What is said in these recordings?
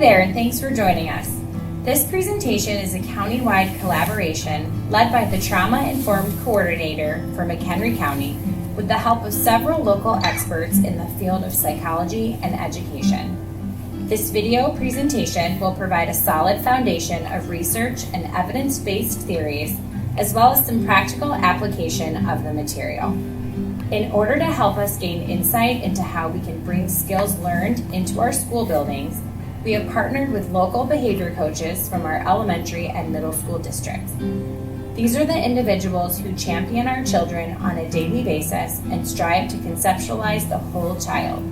there, and thanks for joining us. This presentation is a county-wide collaboration led by the Trauma-Informed Coordinator for McHenry County with the help of several local experts in the field of psychology and education. This video presentation will provide a solid foundation of research and evidence-based theories, as well as some practical application of the material. In order to help us gain insight into how we can bring skills learned into our school buildings, we have partnered with local behavior coaches from our elementary and middle school districts. These are the individuals who champion our children on a daily basis and strive to conceptualize the whole child.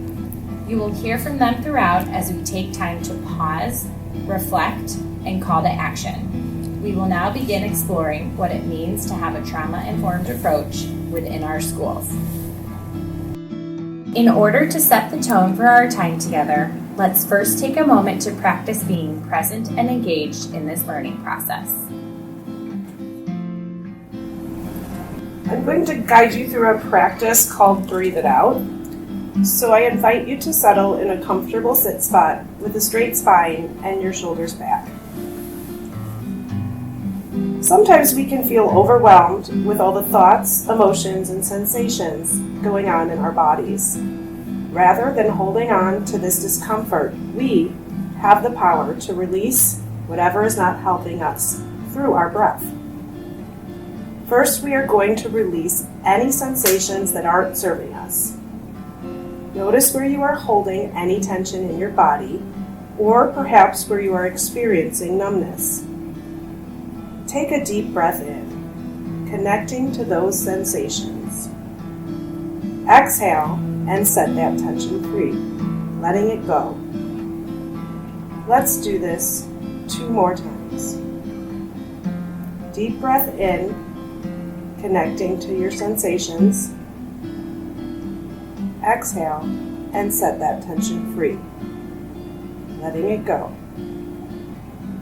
You will hear from them throughout as we take time to pause, reflect, and call to action. We will now begin exploring what it means to have a trauma-informed approach within our schools. In order to set the tone for our time together, let's first take a moment to practice being present and engaged in this learning process. I'm going to guide you through a practice called Breathe It Out. So I invite you to settle in a comfortable sit spot with a straight spine and your shoulders back. Sometimes we can feel overwhelmed with all the thoughts, emotions, and sensations going on in our bodies. Rather than holding on to this discomfort, we have the power to release whatever is not helping us through our breath. First, we are going to release any sensations that aren't serving us. Notice where you are holding any tension in your body, or perhaps where you are experiencing numbness. Take a deep breath in, connecting to those sensations. Exhale and set that tension free, letting it go. Let's do this 2 more times. Deep breath in, connecting to your sensations. Exhale and set that tension free, letting it go.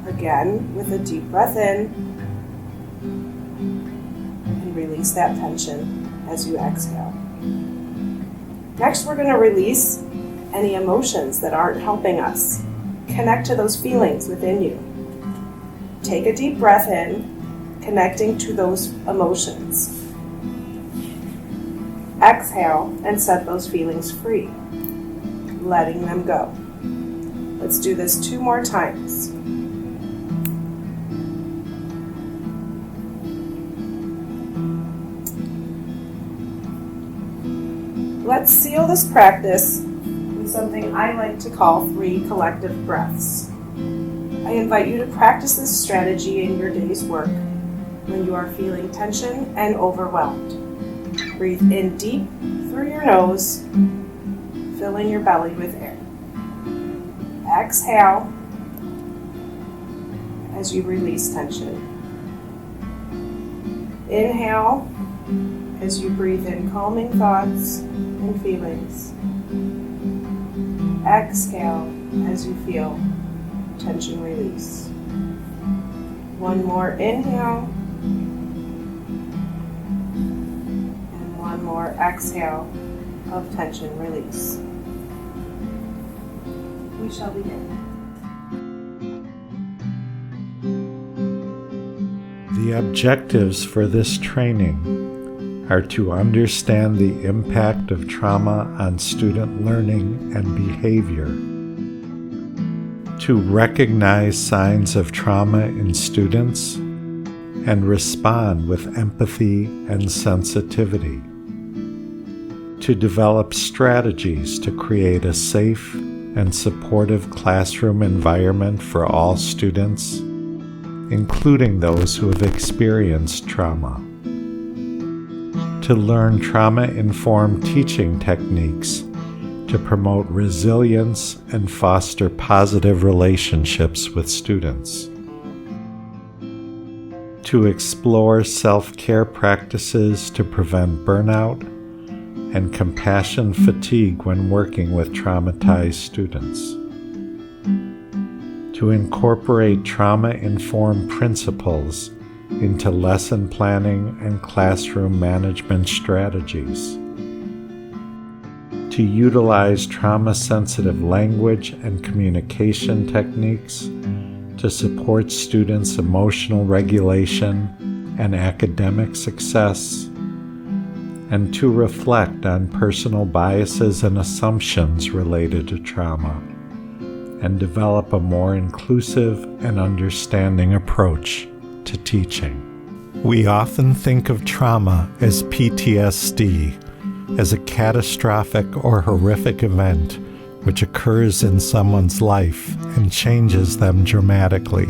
Again, with a deep breath in, and release that tension as you exhale. Next, we're going to release any emotions that aren't helping us. Connect to those feelings within you. Take a deep breath in, connecting to those emotions. Exhale and set those feelings free, letting them go. Let's do this 2 more times. Let's seal this practice with something I like to call 3 collective breaths. I invite you to practice this strategy in your day's work when you are feeling tension and overwhelmed. Breathe in deep through your nose, filling your belly with air. Exhale as you release tension. Inhale as you breathe in calming thoughts and feelings. Exhale as you feel tension release. 1 more inhale. And 1 more exhale of tension release. We shall begin. The objectives for this training are to understand the impact of trauma on student learning and behavior, to recognize signs of trauma in students and respond with empathy and sensitivity, to develop strategies to create a safe and supportive classroom environment for all students, including those who have experienced trauma, to learn trauma-informed teaching techniques to promote resilience and foster positive relationships with students, to explore self-care practices to prevent burnout and compassion fatigue when working with traumatized students, to incorporate trauma-informed principles into lesson planning and classroom management strategies, to utilize trauma-sensitive language and communication techniques to support students' emotional regulation and academic success, and to reflect on personal biases and assumptions related to trauma, and develop a more inclusive and understanding approach to teaching. We often think of trauma as PTSD, as a catastrophic or horrific event which occurs in someone's life and changes them dramatically.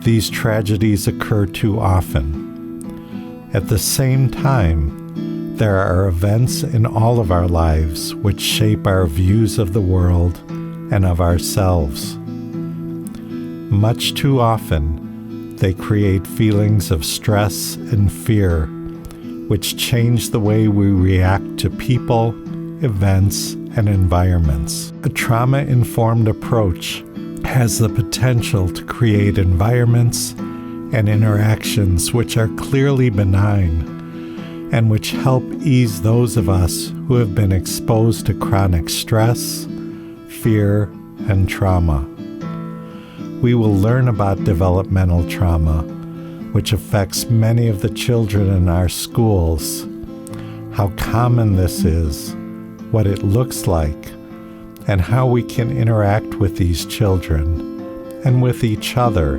These tragedies occur too often. At the same time, there are events in all of our lives which shape our views of the world and of ourselves. Much too often, they create feelings of stress and fear, which change the way we react to people, events, and environments. A trauma-informed approach has the potential to create environments and interactions which are clearly benign and which help ease those of us who have been exposed to chronic stress, fear, and trauma. We will learn about developmental trauma, which affects many of the children in our schools, how common this is, what it looks like, and how we can interact with these children and with each other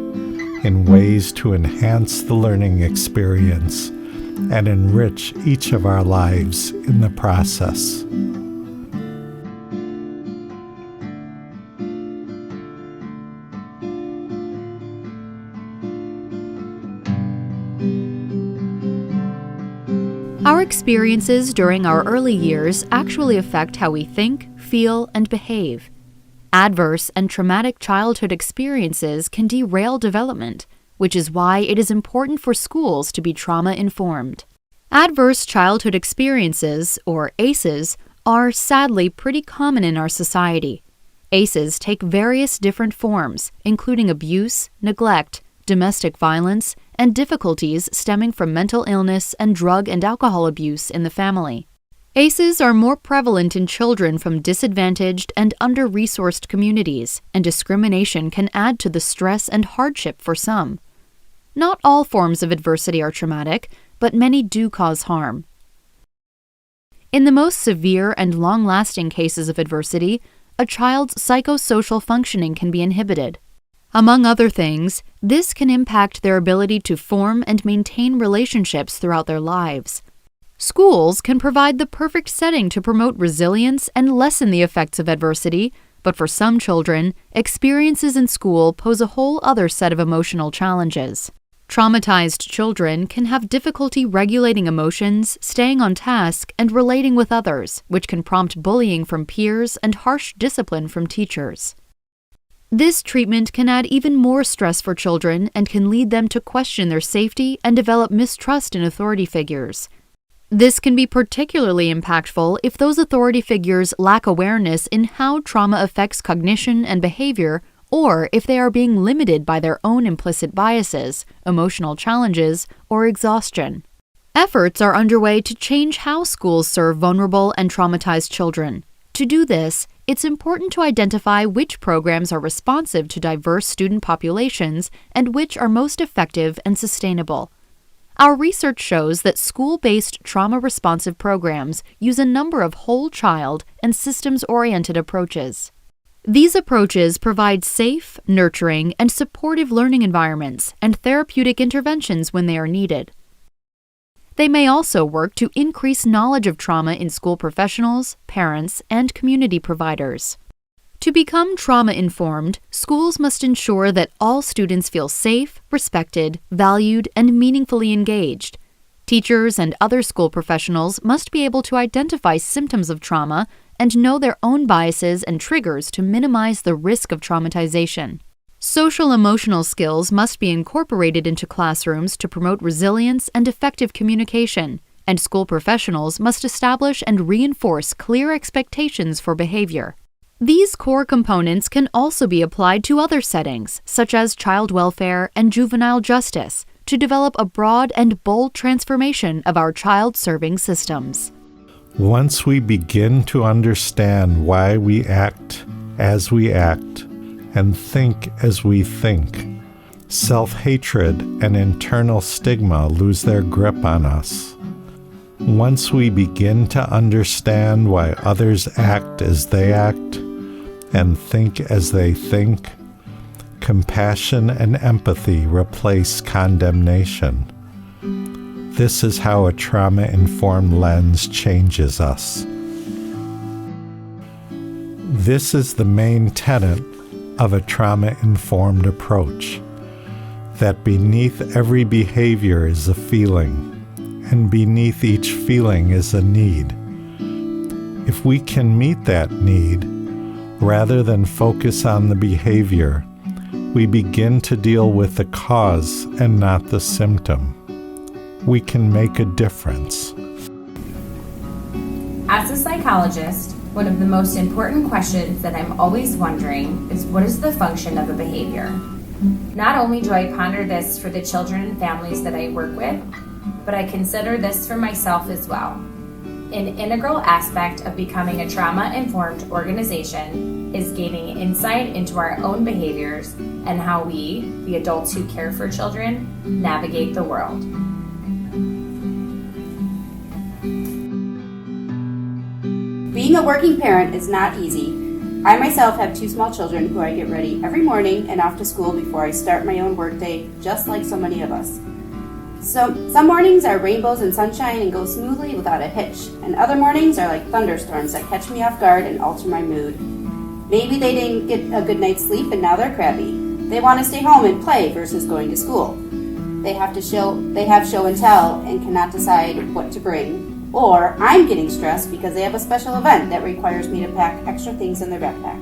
in ways to enhance the learning experience and enrich each of our lives in the process. Our experiences during our early years actually affect how we think, feel, and behave. Adverse and traumatic childhood experiences can derail development, which is why it is important for schools to be trauma-informed. Adverse childhood experiences, or ACEs, are sadly pretty common in our society. ACEs take various different forms, including abuse, neglect, domestic violence, and difficulties stemming from mental illness and drug and alcohol abuse in the family. ACEs are more prevalent in children from disadvantaged and under-resourced communities, and discrimination can add to the stress and hardship for some. Not all forms of adversity are traumatic, but many do cause harm. In the most severe and long-lasting cases of adversity, a child's psychosocial functioning can be inhibited. Among other things, this can impact their ability to form and maintain relationships throughout their lives. Schools can provide the perfect setting to promote resilience and lessen the effects of adversity, but for some children, experiences in school pose a whole other set of emotional challenges. Traumatized children can have difficulty regulating emotions, staying on task, and relating with others, which can prompt bullying from peers and harsh discipline from teachers. This treatment can add even more stress for children and can lead them to question their safety and develop mistrust in authority figures. This can be particularly impactful if those authority figures lack awareness in how trauma affects cognition and behavior, or if they are being limited by their own implicit biases, emotional challenges, or exhaustion. Efforts are underway to change how schools serve vulnerable and traumatized children. To do this, it's important to identify which programs are responsive to diverse student populations and which are most effective and sustainable. Our research shows that school-based trauma-responsive programs use a number of whole-child and systems-oriented approaches. These approaches provide safe, nurturing, and supportive learning environments and therapeutic interventions when they are needed. They may also work to increase knowledge of trauma in school professionals, parents, and community providers. To become trauma-informed, schools must ensure that all students feel safe, respected, valued, and meaningfully engaged. Teachers and other school professionals must be able to identify symptoms of trauma and know their own biases and triggers to minimize the risk of traumatization. Social-emotional skills must be incorporated into classrooms to promote resilience and effective communication, and school professionals must establish and reinforce clear expectations for behavior. These core components can also be applied to other settings, such as child welfare and juvenile justice, to develop a broad and bold transformation of our child-serving systems. Once we begin to understand why we act as we act and think as we think, self-hatred and internal stigma lose their grip on us. Once we begin to understand why others act as they act and think as they think, compassion and empathy replace condemnation. This is how a trauma-informed lens changes us. This is the main tenet of a trauma-informed approach, that beneath every behavior is a feeling, and beneath each feeling is a need. If we can meet that need, rather than focus on the behavior, we begin to deal with the cause and not the symptom. We can make a difference. As a psychologist, one of the most important questions that I'm always wondering is, what is the function of a behavior? Not only do I ponder this for the children and families that I work with, but I consider this for myself as well. An integral aspect of becoming a trauma-informed organization is gaining insight into our own behaviors and how we, the adults who care for children, navigate the world. Being a working parent is not easy. I myself have 2 small children who I get ready every morning and off to school before I start my own workday, just like so many of us. So some mornings are rainbows and sunshine and go smoothly without a hitch, and other mornings are like thunderstorms that catch me off guard and alter my mood. Maybe they didn't get a good night's sleep and now they're crabby. They want to stay home and play versus going to school. They have show and tell and cannot decide what to bring. Or I'm getting stressed because they have a special event that requires me to pack extra things in their backpack.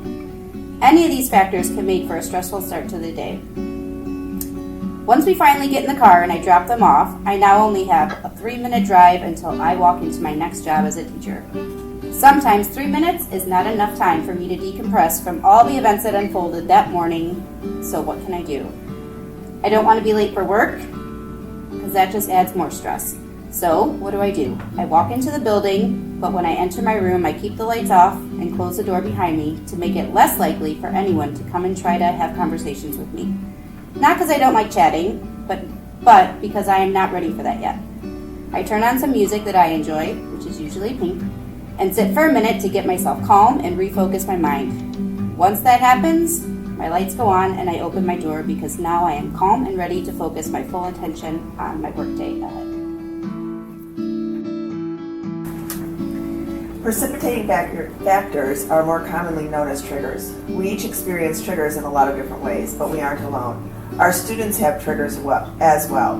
Any of these factors can make for a stressful start to the day. Once we finally get in the car and I drop them off, I now only have a 3-minute drive until I walk into my next job as a teacher. Sometimes 3 minutes is not enough time for me to decompress from all the events that unfolded that morning, so what can I do? I don't want to be late for work, because that just adds more stress. So, what do? I walk into the building, but when I enter my room, I keep the lights off and close the door behind me to make it less likely for anyone to come and try to have conversations with me. Not because I don't like chatting, but because I am not ready for that yet. I turn on some music that I enjoy, which is usually Pink, and sit for a minute to get myself calm and refocus my mind. Once that happens, my lights go on and I open my door because now I am calm and ready to focus my full attention on my workday ahead. Precipitating factors are more commonly known as triggers. We each experience triggers in a lot of different ways, but we aren't alone. Our students have triggers as well.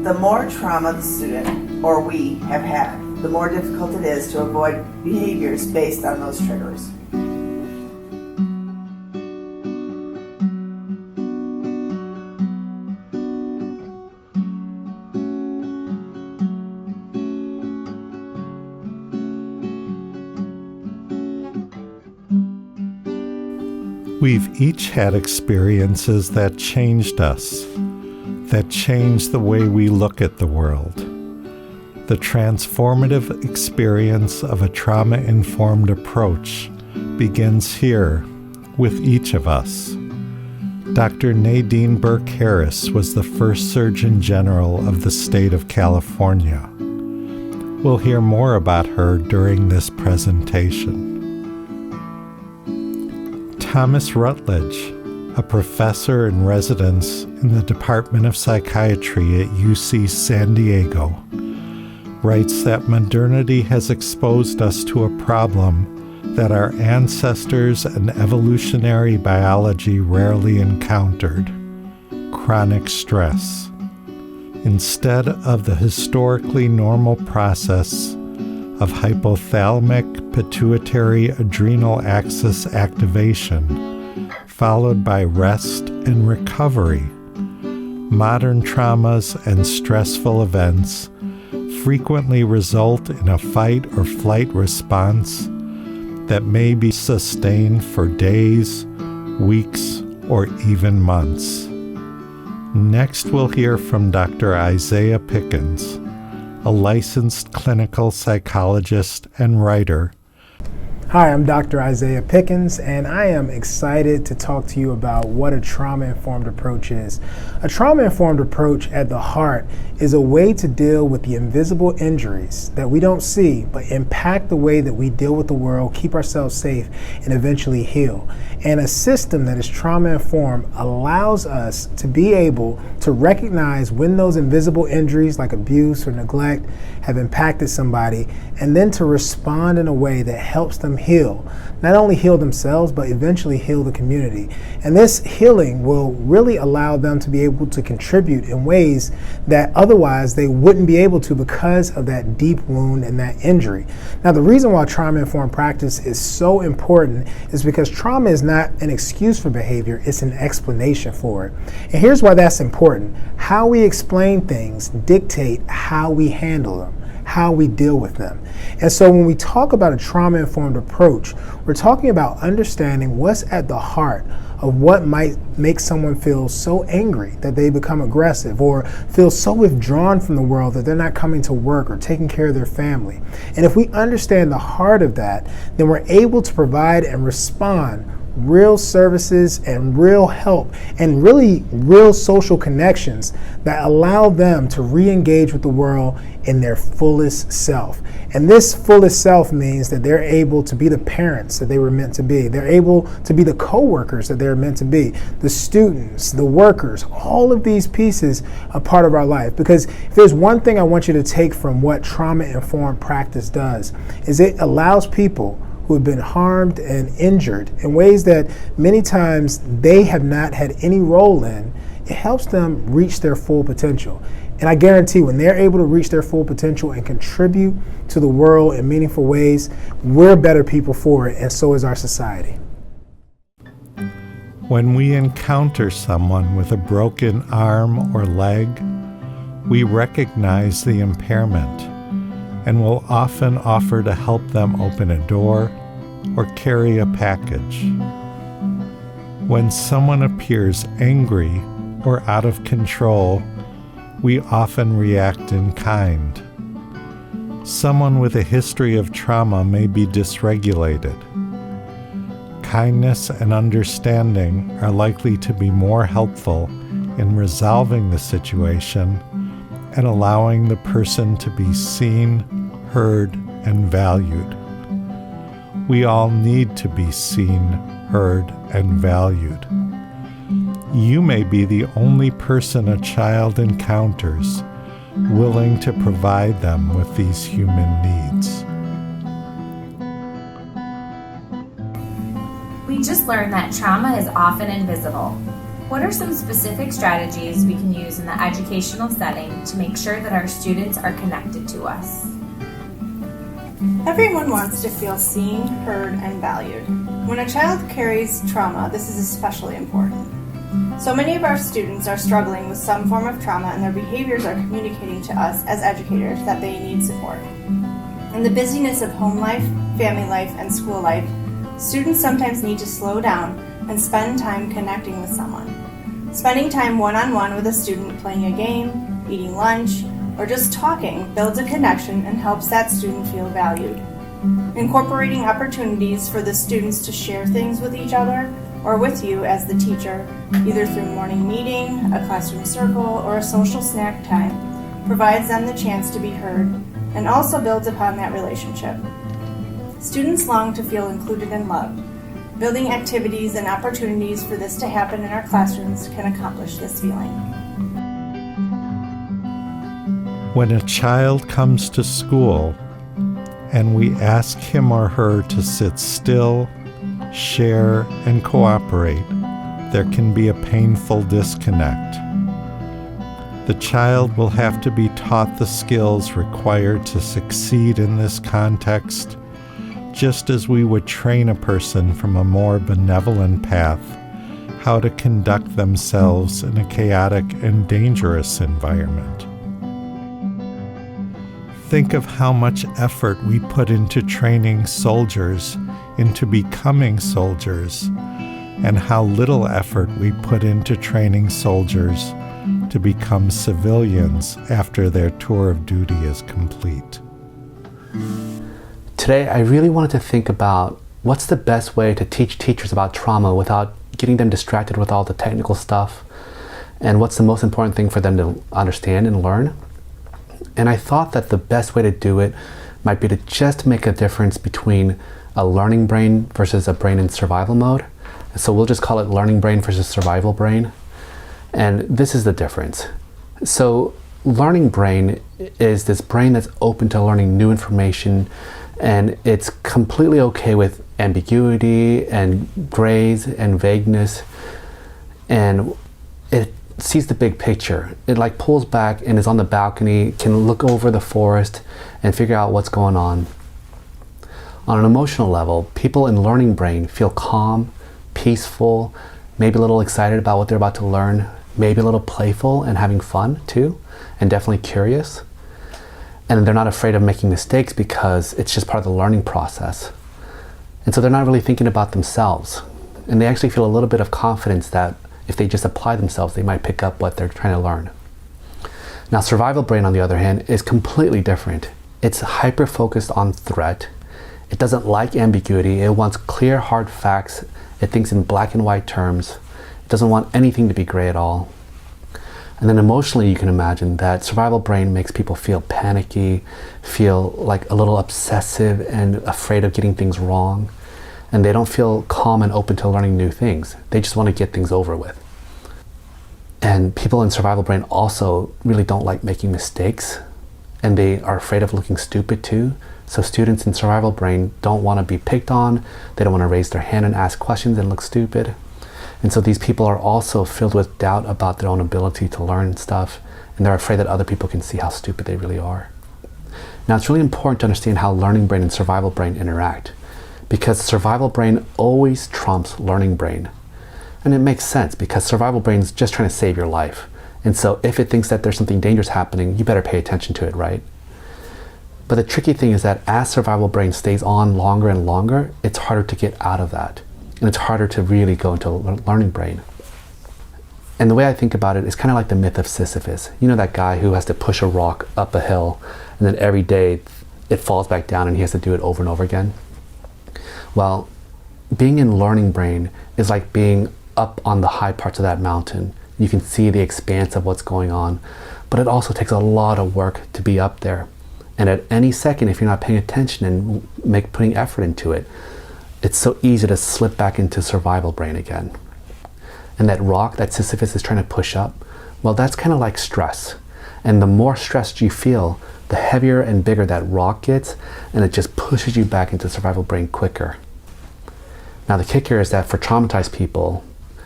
The more trauma the student or we have had, the more difficult it is to avoid behaviors based on those triggers. We've each had experiences that changed us, that changed the way we look at the world. The transformative experience of a trauma-informed approach begins here with each of us. Dr. Nadine Burke Harris was the first Surgeon General of the state of California. We'll hear more about her during this presentation. Thomas Rutledge, a professor in residence in the Department of Psychiatry at UC San Diego, writes that modernity has exposed us to a problem that our ancestors and evolutionary biology rarely encountered: chronic stress. Instead of the historically normal process of hypothalamic pituitary adrenal axis activation, followed by rest and recovery, modern traumas and stressful events frequently result in a fight or flight response that may be sustained for days, weeks, or even months. Next, we'll hear from Dr. Isaiah Pickens, a licensed clinical psychologist and writer. Hi, I'm Dr. Isaiah Pickens, and I am excited to talk to you about what a trauma-informed approach is. A trauma-informed approach at the heart is a way to deal with the invisible injuries that we don't see, but impact the way that we deal with the world, keep ourselves safe, and eventually heal. And a system that is trauma-informed allows us to be able to recognize when those invisible injuries like abuse or neglect have impacted somebody, and then to respond in a way that helps them heal. Not only heal themselves, but eventually heal the community. And this healing will really allow them to be able to contribute in ways that otherwise they wouldn't be able to because of that deep wound and that injury. Now, the reason why trauma-informed practice is so important is because trauma is not an excuse for behavior, it's an explanation for it. And here's why that's important. How we explain things dictate how we handle them, how we deal with them. And so when we talk about a trauma-informed approach, we're talking about understanding what's at the heart of what might make someone feel so angry that they become aggressive, or feel so withdrawn from the world that they're not coming to work or taking care of their family. And if we understand the heart of that, then we're able to provide and respond real services and real help and really real social connections that allow them to re-engage with the world in their fullest self. And this fullest self means that they're able to be the parents that they were meant to be. They're able to be the co-workers that they're meant to be, the students, the workers. All of these pieces are part of our life. Because if there's one thing I want you to take from what trauma-informed practice does, is it allows people who have been harmed and injured in ways that many times they have not had any role in. It helps them reach their full potential. And I guarantee when they're able to reach their full potential and contribute to the world in meaningful ways, we're better people for it, and so is our society. When we encounter someone with a broken arm or leg, we recognize the impairment and will often offer to help them open a door or carry a package. When someone appears angry or out of control, we often react in kind. Someone with a history of trauma may be dysregulated. Kindness and understanding are likely to be more helpful in resolving the situation and allowing the person to be seen, heard, and valued. We all need to be seen, heard, and valued. You may be the only person a child encounters willing to provide them with these human needs. We just learned that trauma is often invisible. What are some specific strategies we can use in the educational setting to make sure that our students are connected to us? Everyone wants to feel seen, heard, and valued. When a child carries trauma, this is especially important. So many of our students are struggling with some form of trauma, and their behaviors are communicating to us as educators that they need support. In the busyness of home life, family life, and school life, students sometimes need to slow down and spend time connecting with someone. Spending time one-on-one with a student playing a game, eating lunch, or just talking builds a connection and helps that student feel valued. Incorporating opportunities for the students to share things with each other or with you as the teacher, either through morning meeting, a classroom circle, or a social snack time, provides them the chance to be heard and also builds upon that relationship. Students long to feel included and loved. Building activities and opportunities for this to happen in our classrooms can accomplish this feeling. When a child comes to school and we ask him or her to sit still, share, and cooperate, there can be a painful disconnect. The child will have to be taught the skills required to succeed in this context, just as we would train a person from a more benevolent path how to conduct themselves in a chaotic and dangerous environment. Think of how much effort we put into training soldiers into becoming soldiers, and how little effort we put into training soldiers to become civilians after their tour of duty is complete. Today, I really wanted to think about what's the best way to teach teachers about trauma without getting them distracted with all the technical stuff, and what's the most important thing for them to understand and learn. And I thought that the best way to do it might be to just make a difference between a learning brain versus a brain in survival mode. So we'll just call it learning brain versus survival brain. And this is the difference. So learning brain is this brain that's open to learning new information, and it's completely okay with ambiguity and grays and vagueness, and it sees the big picture. It like pulls back and is on the balcony, can look over the forest and figure out what's going on. On an emotional level, people in learning brain feel calm, peaceful, maybe a little excited about what they're about to learn, maybe a little playful and having fun too, and definitely curious. And they're not afraid of making mistakes because it's just part of the learning process. And so they're not really thinking about themselves. And they actually feel a little bit of confidence that if they just apply themselves, they might pick up what they're trying to learn. Now, survival brain, on the other hand, is completely different. It's hyper-focused on threat. It doesn't like ambiguity. It wants clear, hard facts. It thinks in black and white terms. It doesn't want anything to be gray at all. And then emotionally, you can imagine that survival brain makes people feel panicky, feel like a little obsessive and afraid of getting things wrong. And they don't feel calm and open to learning new things. They just want to get things over with. And people in survival brain also really don't like making mistakes, and they are afraid of looking stupid too. So students in survival brain don't want to be picked on. They don't want to raise their hand and ask questions and look stupid. And so these people are also filled with doubt about their own ability to learn stuff, and they're afraid that other people can see how stupid they really are. Now, it's really important to understand how learning brain and survival brain interact, because survival brain always trumps learning brain. And it makes sense, because survival brain is just trying to save your life. And so if it thinks that there's something dangerous happening, you better pay attention to it, right? But the tricky thing is that as survival brain stays on longer and longer, it's harder to get out of that. And it's harder to really go into learning brain. And the way I think about it is kind of like the myth of Sisyphus. You know, that guy who has to push a rock up a hill, and then every day it falls back down and he has to do it over and over again? Well, being in learning brain is like being up on the high parts of that mountain. You can see the expanse of what's going on, but it also takes a lot of work to be up there. And at any second, if you're not paying attention and putting effort into it, it's so easy to slip back into survival brain again. And that rock that Sisyphus is trying to push up, well, that's kind of like stress. And the more stressed you feel, the heavier and bigger that rock gets, and it just pushes you back into survival brain quicker. Now, the kicker is that for traumatized people,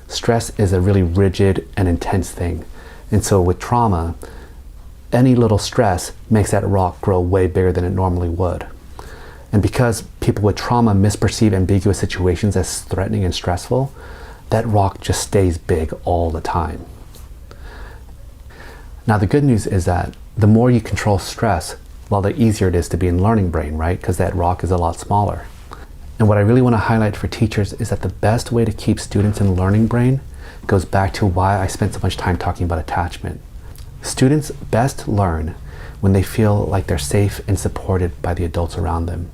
stress is a really rigid and intense thing. And so with trauma, any little stress makes that rock grow way bigger than it normally would. And because people with trauma misperceive ambiguous situations as threatening and stressful, that rock just stays big all the time. Now, the good news is that the more you control stress, well, the easier it is to be in learning brain, right? Because that rock is a lot smaller. And what I really want to highlight for teachers is that the best way to keep students in learning brain goes back to why I spent so much time talking about attachment. Students best learn when they feel like they're safe and supported by the adults around them.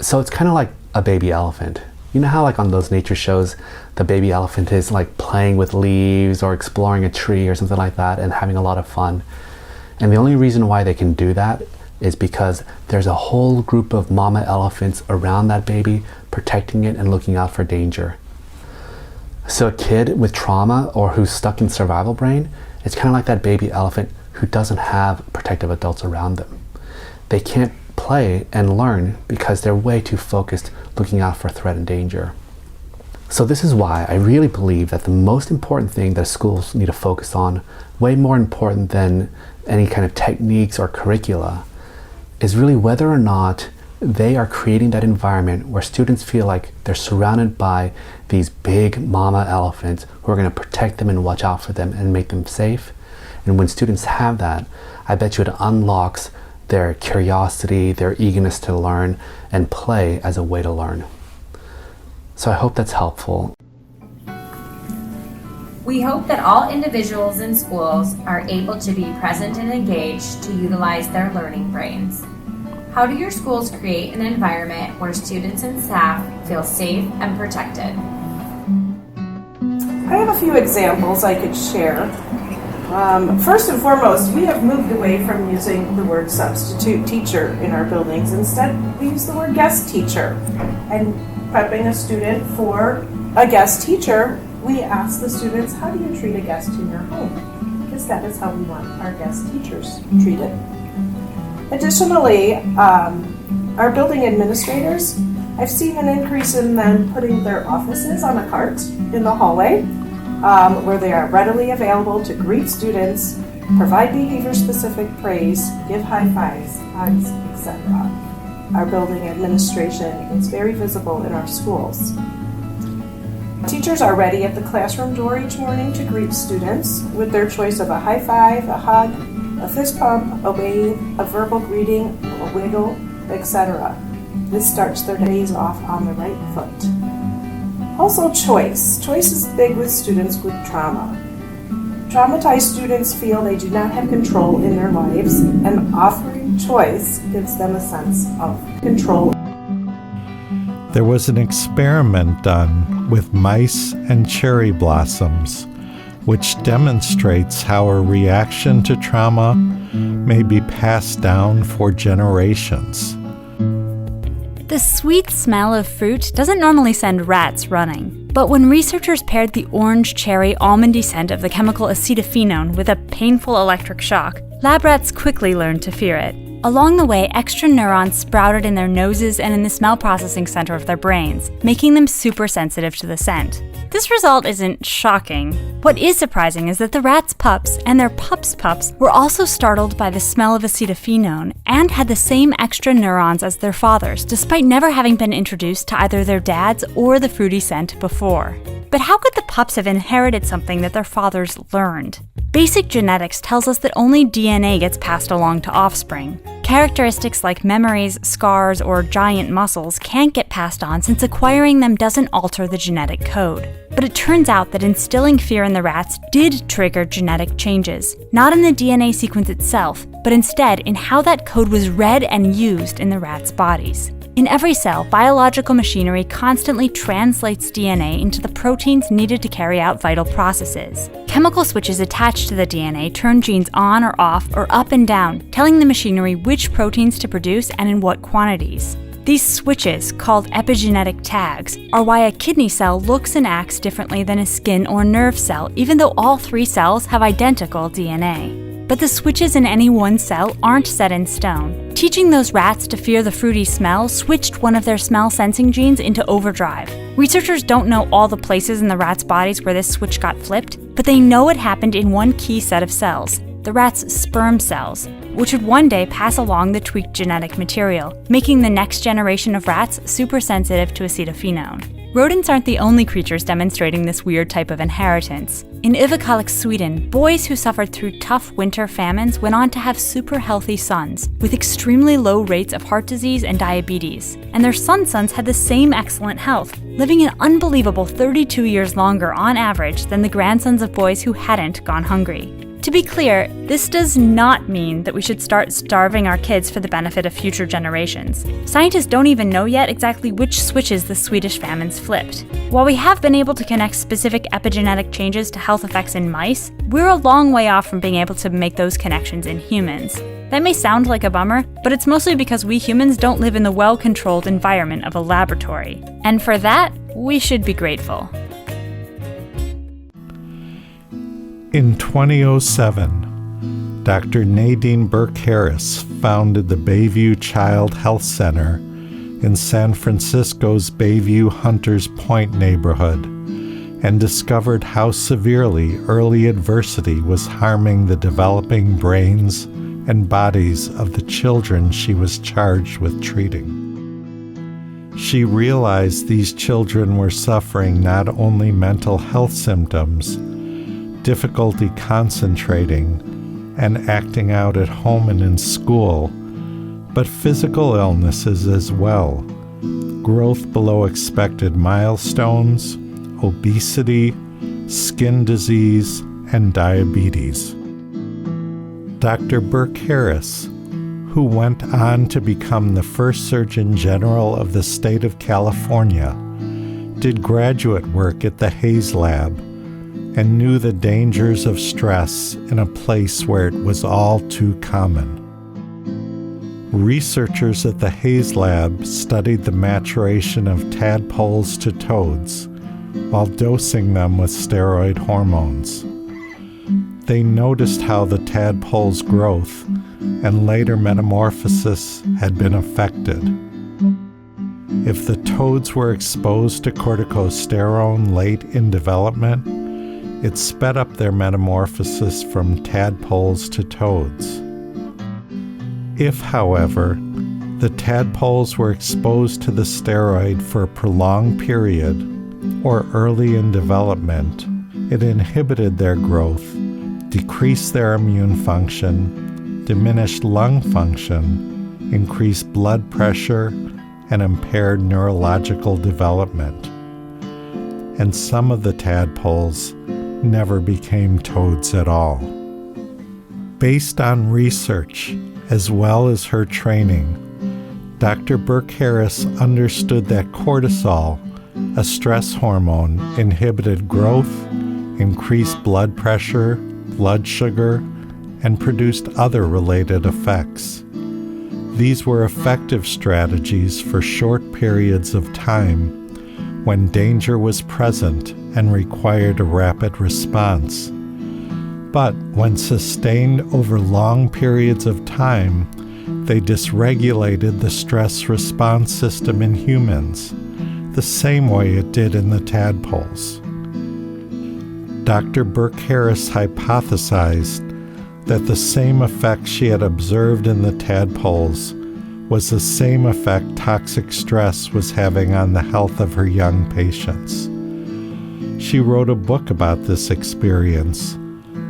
So it's kind of like a baby elephant. You know how like on those nature shows, the baby elephant is like playing with leaves or exploring a tree or something like that and having a lot of fun. And the only reason why they can do that is because there's a whole group of mama elephants around that baby protecting it and looking out for danger. So a kid with trauma or who's stuck in survival brain, it's kind of like that baby elephant who doesn't have protective adults around them. They can't play and learn because they're way too focused looking out for threat and danger. So this is why I really believe that the most important thing that schools need to focus on, way more important than any kind of techniques or curricula, is really whether or not they are creating that environment where students feel like they're surrounded by these big mama elephants who are going to protect them and watch out for them and make them safe. And when students have that, I bet you it unlocks their curiosity, their eagerness to learn, and play as a way to learn. So I hope that's helpful. We hope that all individuals in schools are able to be present and engaged to utilize their learning brains. How do your schools create an environment where students and staff feel safe and protected? I have a few examples I could share. First and foremost, we have moved away from using the word substitute teacher in our buildings. Instead, we use the word guest teacher. And prepping a student for a guest teacher, we ask the students, how do you treat a guest in your home? Because that is how we want our guest teachers treated. Additionally, our building administrators, I've seen an increase in them putting their offices on a cart in the hallway, where they are readily available to greet students, provide behavior-specific praise, give high fives, hugs, etc. Our building administration is very visible in our schools. Teachers are ready at the classroom door each morning to greet students with their choice of a high five, a hug, a fist pump, a wave, a verbal greeting, a wiggle, etc. This starts their days off on the right foot. Also choice. Choice is big with students with trauma. Traumatized students feel they do not have control in their lives, and offering choice gives them a sense of control. There was an experiment done with mice and cherry blossoms, which demonstrates how a reaction to trauma may be passed down for generations. The sweet smell of fruit doesn't normally send rats running. But when researchers paired the orange cherry almondy scent of the chemical acetophenone with a painful electric shock, lab rats quickly learned to fear it. Along the way, extra neurons sprouted in their noses and in the smell processing center of their brains, making them super sensitive to the scent. This result isn't shocking. What is surprising is that the rats' pups and their pups' pups were also startled by the smell of acetophenone and had the same extra neurons as their fathers, despite never having been introduced to either their dads or the fruity scent before. But how could the pups have inherited something that their fathers learned? Basic genetics tells us that only DNA gets passed along to offspring. Characteristics like memories, scars, or giant muscles can't get passed on since acquiring them doesn't alter the genetic code. But it turns out that instilling fear in the rats did trigger genetic changes, not in the DNA sequence itself, but instead in how that code was read and used in the rats' bodies. In every cell, biological machinery constantly translates DNA into the proteins needed to carry out vital processes. Chemical switches attached to the DNA turn genes on or off or up and down, telling the machinery which proteins to produce and in what quantities. These switches, called epigenetic tags, are why a kidney cell looks and acts differently than a skin or nerve cell, even though all three cells have identical DNA. But the switches in any one cell aren't set in stone. Teaching those rats to fear the fruity smell switched one of their smell-sensing genes into overdrive. Researchers don't know all the places in the rats' bodies where this switch got flipped, but they know it happened in one key set of cells, the rats' sperm cells, which would one day pass along the tweaked genetic material, making the next generation of rats super sensitive to acetophenone. Rodents aren't the only creatures demonstrating this weird type of inheritance. In Överkalix, Sweden, boys who suffered through tough winter famines went on to have super healthy sons, with extremely low rates of heart disease and diabetes. And their sons had the same excellent health, living an unbelievable 32 years longer on average than the grandsons of boys who hadn't gone hungry. To be clear, this does not mean that we should start starving our kids for the benefit of future generations. Scientists don't even know yet exactly which switches the Swedish famines flipped. While we have been able to connect specific epigenetic changes to health effects in mice, we're a long way off from being able to make those connections in humans. That may sound like a bummer, but it's mostly because we humans don't live in the well-controlled environment of a laboratory. And for that, we should be grateful. In 2007, Dr. Nadine Burke-Harris founded the Bayview Child Health Center in San Francisco's Bayview Hunters Point neighborhood and discovered how severely early adversity was harming the developing brains and bodies of the children she was charged with treating. She realized these children were suffering not only mental health symptoms, difficulty concentrating and acting out at home and in school, but physical illnesses as well, growth below expected milestones, obesity, skin disease, and diabetes. Dr. Burke Harris, who went on to become the first Surgeon General of the state of California, did graduate work at the Hayes Lab and knew the dangers of stress in a place where it was all too common. Researchers at the Hayes Lab studied the maturation of tadpoles to toads while dosing them with steroid hormones. They noticed how the tadpole's growth and later metamorphosis had been affected. If the toads were exposed to corticosterone late in development, it sped up their metamorphosis from tadpoles to toads. If, however, the tadpoles were exposed to the steroid for a prolonged period or early in development, it inhibited their growth, decreased their immune function, diminished lung function, increased blood pressure, and impaired neurological development. And some of the tadpoles never became toads at all. Based on research, as well as her training, Dr. Burke Harris understood that cortisol, a stress hormone, inhibited growth, increased blood pressure, blood sugar, and produced other related effects. These were effective strategies for short periods of time when danger was present and required a rapid response. But when sustained over long periods of time, they dysregulated the stress response system in humans, the same way it did in the tadpoles. Dr. Burke Harris hypothesized that the same effect she had observed in the tadpoles was the same effect toxic stress was having on the health of her young patients. She wrote a book about this experience,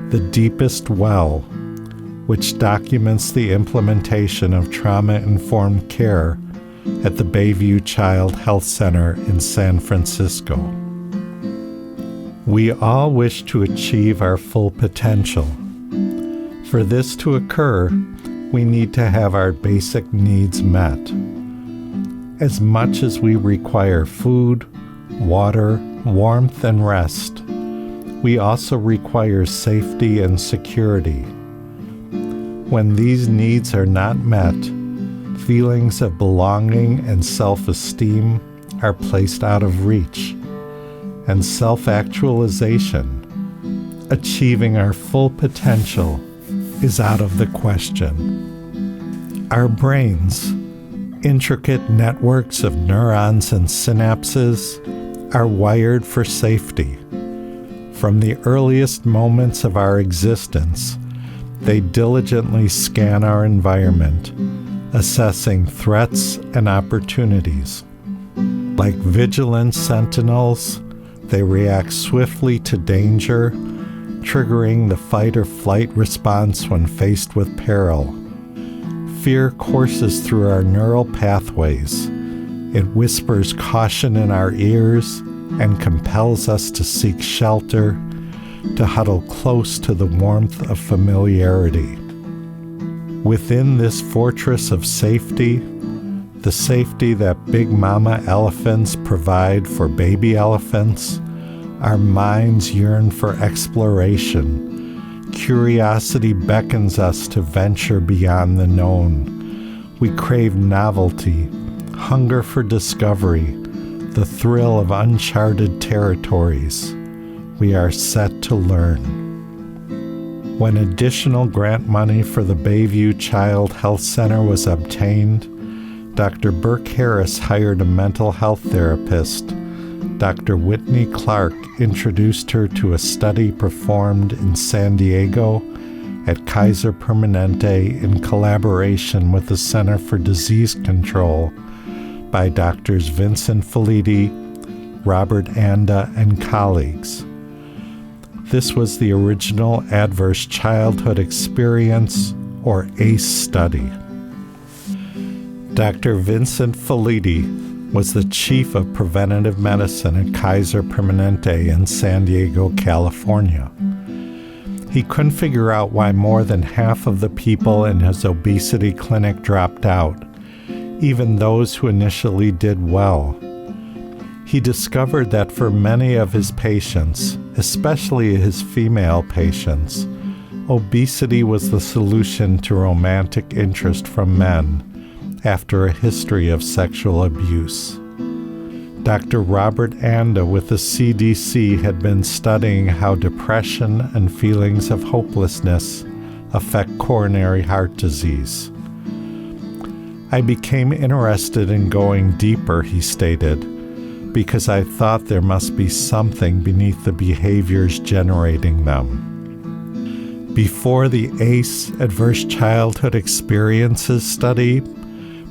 The Deepest Well, which documents the implementation of trauma-informed care at the Bayview Child Health Center in San Francisco. We all wish to achieve our full potential. For this to occur, we need to have our basic needs met. As much as we require food, water, warmth, and rest, we also require safety and security. When these needs are not met, feelings of belonging and self-esteem are placed out of reach, and self-actualization, achieving our full potential, is out of the question. Our brains, intricate networks of neurons and synapses, are wired for safety. From the earliest moments of our existence, they diligently scan our environment, assessing threats and opportunities. Like vigilant sentinels, they react swiftly to danger, triggering the fight or flight response when faced with peril. Fear courses through our neural pathways. It whispers caution in our ears and compels us to seek shelter, to huddle close to the warmth of familiarity. Within this fortress of safety, the safety that big mama elephants provide for baby elephants, our minds yearn for exploration. Curiosity beckons us to venture beyond the known. We crave novelty, hunger for discovery, the thrill of uncharted territories. We are set to learn. When additional grant money for the Bayview Child Health Center was obtained, Dr. Burke Harris hired a mental health therapist. Dr. Whitney Clark introduced her to a study performed in San Diego at Kaiser Permanente in collaboration with the Center for Disease Control by Drs. Vincent Felitti, Robert Anda, and colleagues. This was the original Adverse Childhood Experience, or ACE study. Dr. Vincent Felitti was the chief of preventative medicine at Kaiser Permanente in San Diego, California. He couldn't figure out why more than half of the people in his obesity clinic dropped out, even those who initially did well. He discovered that for many of his patients, especially his female patients, obesity was the solution to romantic interest from men after a history of sexual abuse. Dr. Robert Anda with the CDC had been studying how depression and feelings of hopelessness affect coronary heart disease. I became interested in going deeper, he stated, because I thought there must be something beneath the behaviors generating them. Before the ACE Adverse Childhood Experiences study,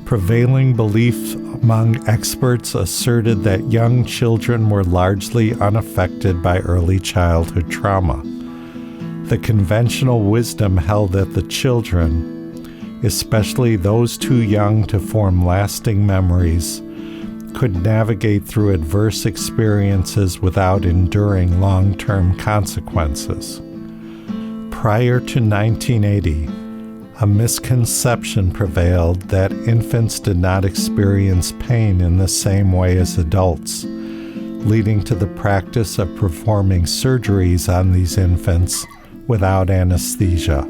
prevailing beliefs among experts asserted that young children were largely unaffected by early childhood trauma. The conventional wisdom held that the children, especially those too young to form lasting memories, could navigate through adverse experiences without enduring long-term consequences. Prior to 1980, a misconception prevailed that infants did not experience pain in the same way as adults, leading to the practice of performing surgeries on these infants without anesthesia.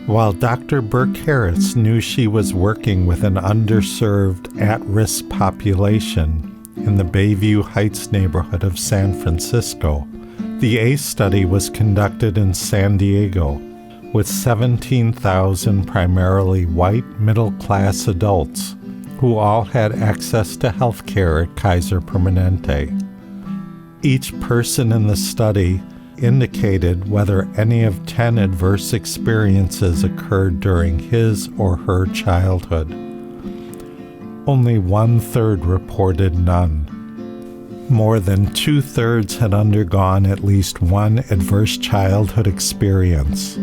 While Dr. Burke Harris knew she was working with an underserved, at-risk population in the Bayview Heights neighborhood of San Francisco, the ACE study was conducted in San Diego with 17,000 primarily white middle-class adults who all had access to health care at Kaiser Permanente. Each person in the study indicated whether any of 10 adverse experiences occurred during his or her childhood. Only 1/3 reported none. More than 2/3 had undergone at least one adverse childhood experience.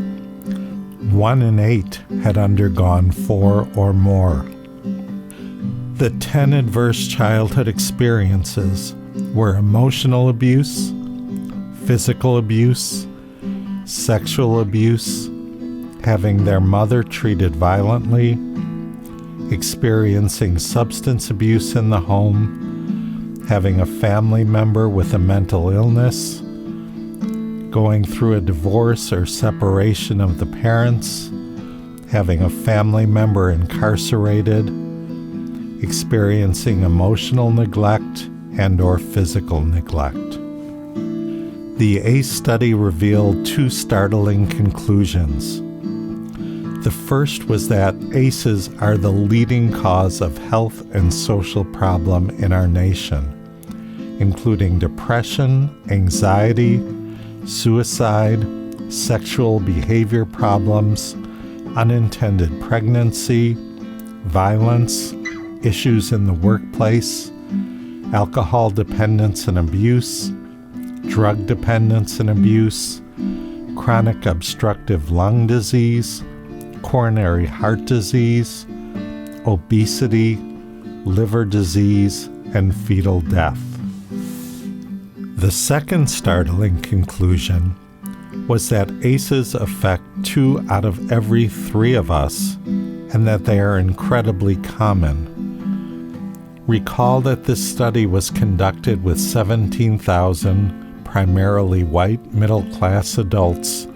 1 in 8 had undergone 4 or more. The 10 adverse childhood experiences were emotional abuse, physical abuse, sexual abuse, having their mother treated violently, experiencing substance abuse in the home, having a family member with a mental illness, going through a divorce or separation of the parents, having a family member incarcerated, experiencing emotional neglect and/or physical neglect. The ACE study revealed 2 startling conclusions. The first was that ACEs are the leading cause of health and social problem in our nation, including depression, anxiety, suicide, sexual behavior problems, unintended pregnancy, violence, issues in the workplace, alcohol dependence and abuse, drug dependence and abuse, chronic obstructive lung disease, coronary heart disease, obesity, liver disease, and fetal death. The second startling conclusion was that ACEs affect 2 out of every 3 of us, and that they are incredibly common. Recall that this study was conducted with 17,000 primarily white middle-class adults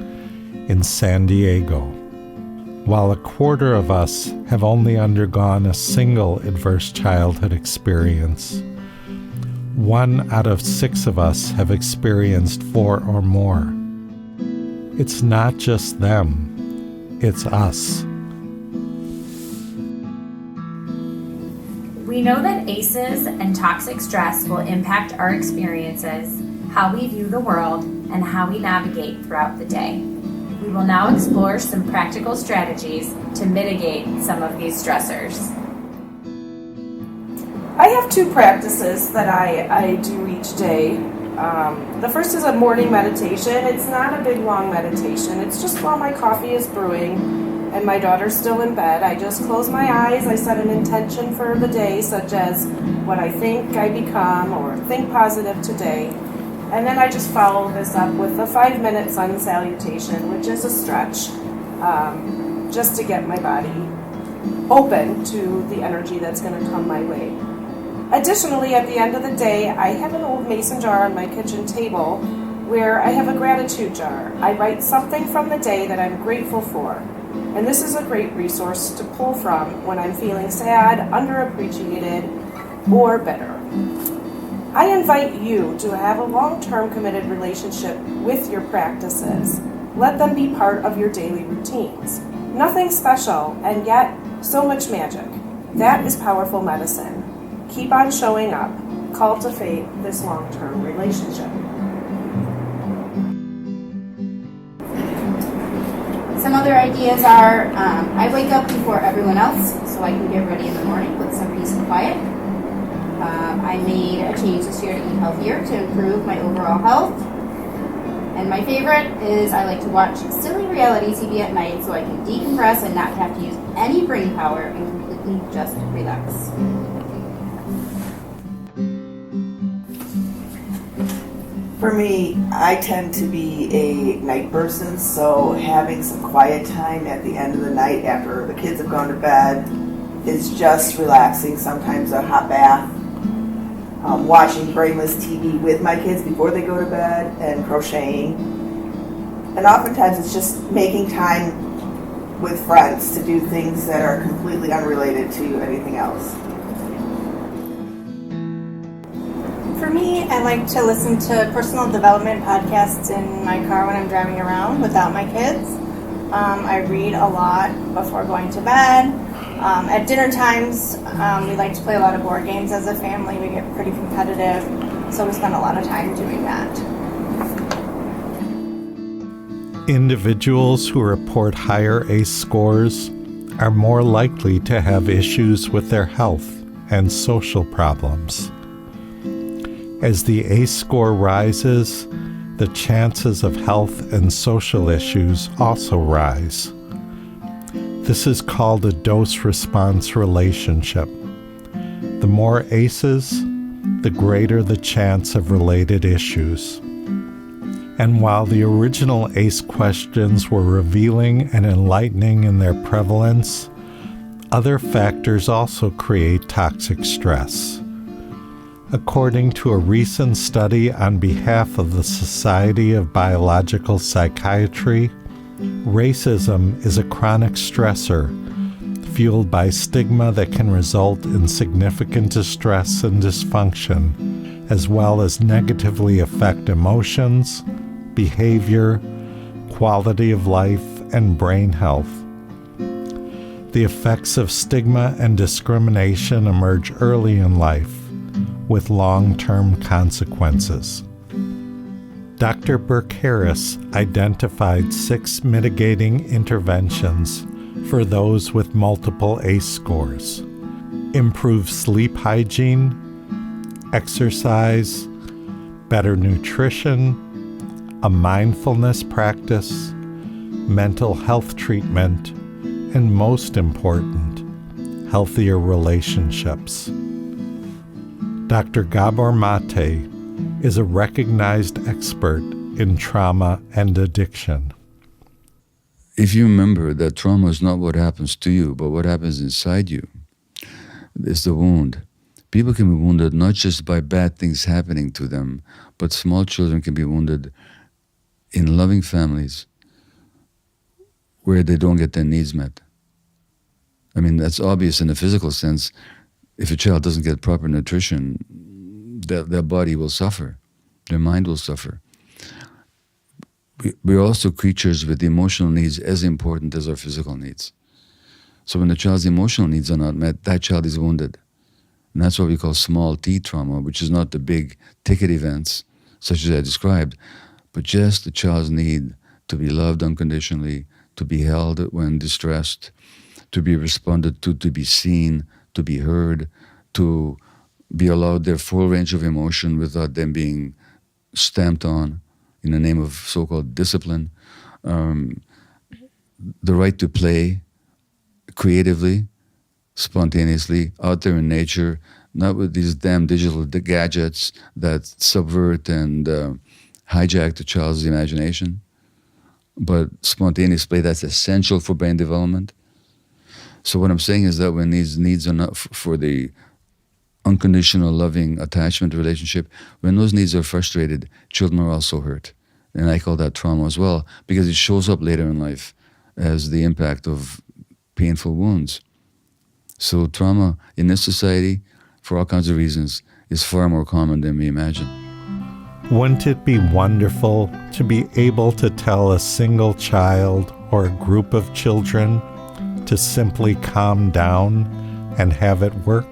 in San Diego. While 1/4 of us have only undergone a single adverse childhood experience, 1 out of 6 of us have experienced 4 or more. It's not just them, it's us. We know that ACEs and toxic stress will impact our experiences, how we view the world, and how we navigate throughout the day. We will now explore some practical strategies to mitigate some of these stressors. I have 2 practices that I do each day. The first is a morning meditation. It's not a big long meditation. It's just while my coffee is brewing. and my daughter's still in bed, I just close my eyes, I set an intention for the day, such as what I think I become or think positive today, and then I just follow this up with a 5-minute sun salutation, which is a stretch, just to get my body open to the energy that's going to come my way. Additionally, at the end of the day, I have an old mason jar on my kitchen table where I have a gratitude jar. I write something from the day that I'm grateful for. And this is a great resource to pull from when I'm feeling sad, underappreciated, or bitter. I invite you to have a long-term committed relationship with your practices. Let them be part of your daily routines. Nothing special, and yet so much magic. That is powerful medicine. Keep on showing up. Cultivate this long-term relationship. Some other ideas are, I wake up before everyone else so I can get ready in the morning with some peace and quiet. I made a change this year to eat healthier to improve my overall health. And my favorite is I like to watch silly reality TV at night so I can decompress and not have to use any brain power and completely just relax. For me, I tend to be a night person, so having some quiet time at the end of the night after the kids have gone to bed is just relaxing. Sometimes a hot bath, watching brainless TV with my kids before they go to bed, and crocheting. And oftentimes it's just making time with friends to do things that are completely unrelated to anything else. For me, I like to listen to personal development podcasts in my car when I'm driving around without my kids. I read a lot before going to bed. At dinner times, we like to play a lot of board games as a family. We get pretty competitive, so we spend a lot of time doing that. Individuals who report higher ACE scores are more likely to have issues with their health and social problems. As the ACE score rises, the chances of health and social issues also rise. This is called a dose-response relationship. The more ACEs, the greater the chance of related issues. And while the original ACE questions were revealing and enlightening in their prevalence, other factors also create toxic stress. According to a recent study on behalf of the Society of Biological Psychiatry, racism is a chronic stressor fueled by stigma that can result in significant distress and dysfunction, as well as negatively affect emotions, behavior, quality of life, and brain health. The effects of stigma and discrimination emerge early in life, with long-term consequences. Dr. Burke Harris identified 6 mitigating interventions for those with multiple ACE scores: improve sleep hygiene, exercise, better nutrition, a mindfulness practice, mental health treatment, and most important, healthier relationships. Dr. Gabor Mate is a recognized expert in trauma and addiction. If you remember that trauma is not what happens to you, but what happens inside you, it's the wound. People can be wounded not just by bad things happening to them, but small children can be wounded in loving families where they don't get their needs met. I mean, that's obvious in a physical sense. If a child doesn't get proper nutrition, their body will suffer, their mind will suffer. We're also creatures with emotional needs as important as our physical needs. So when the child's emotional needs are not met, that child is wounded. And that's what we call small T trauma, which is not the big ticket events, such as I described, but just the child's need to be loved unconditionally, to be held when distressed, to be responded to be seen, to be heard, to be allowed their full range of emotion without them being stamped on in the name of so-called discipline. the right to play creatively, spontaneously, out there in nature, not with these damn digital gadgets that subvert and hijack the child's imagination, but spontaneous play that's essential for brain development. So what I'm saying is that when these needs are not for the unconditional loving attachment relationship, when those needs are frustrated, children are also hurt. And I call that trauma as well, because it shows up later in life as the impact of painful wounds. So trauma in this society, for all kinds of reasons, is far more common than we imagine. Wouldn't it be wonderful to be able to tell a single child or a group of children to simply calm down and have it work?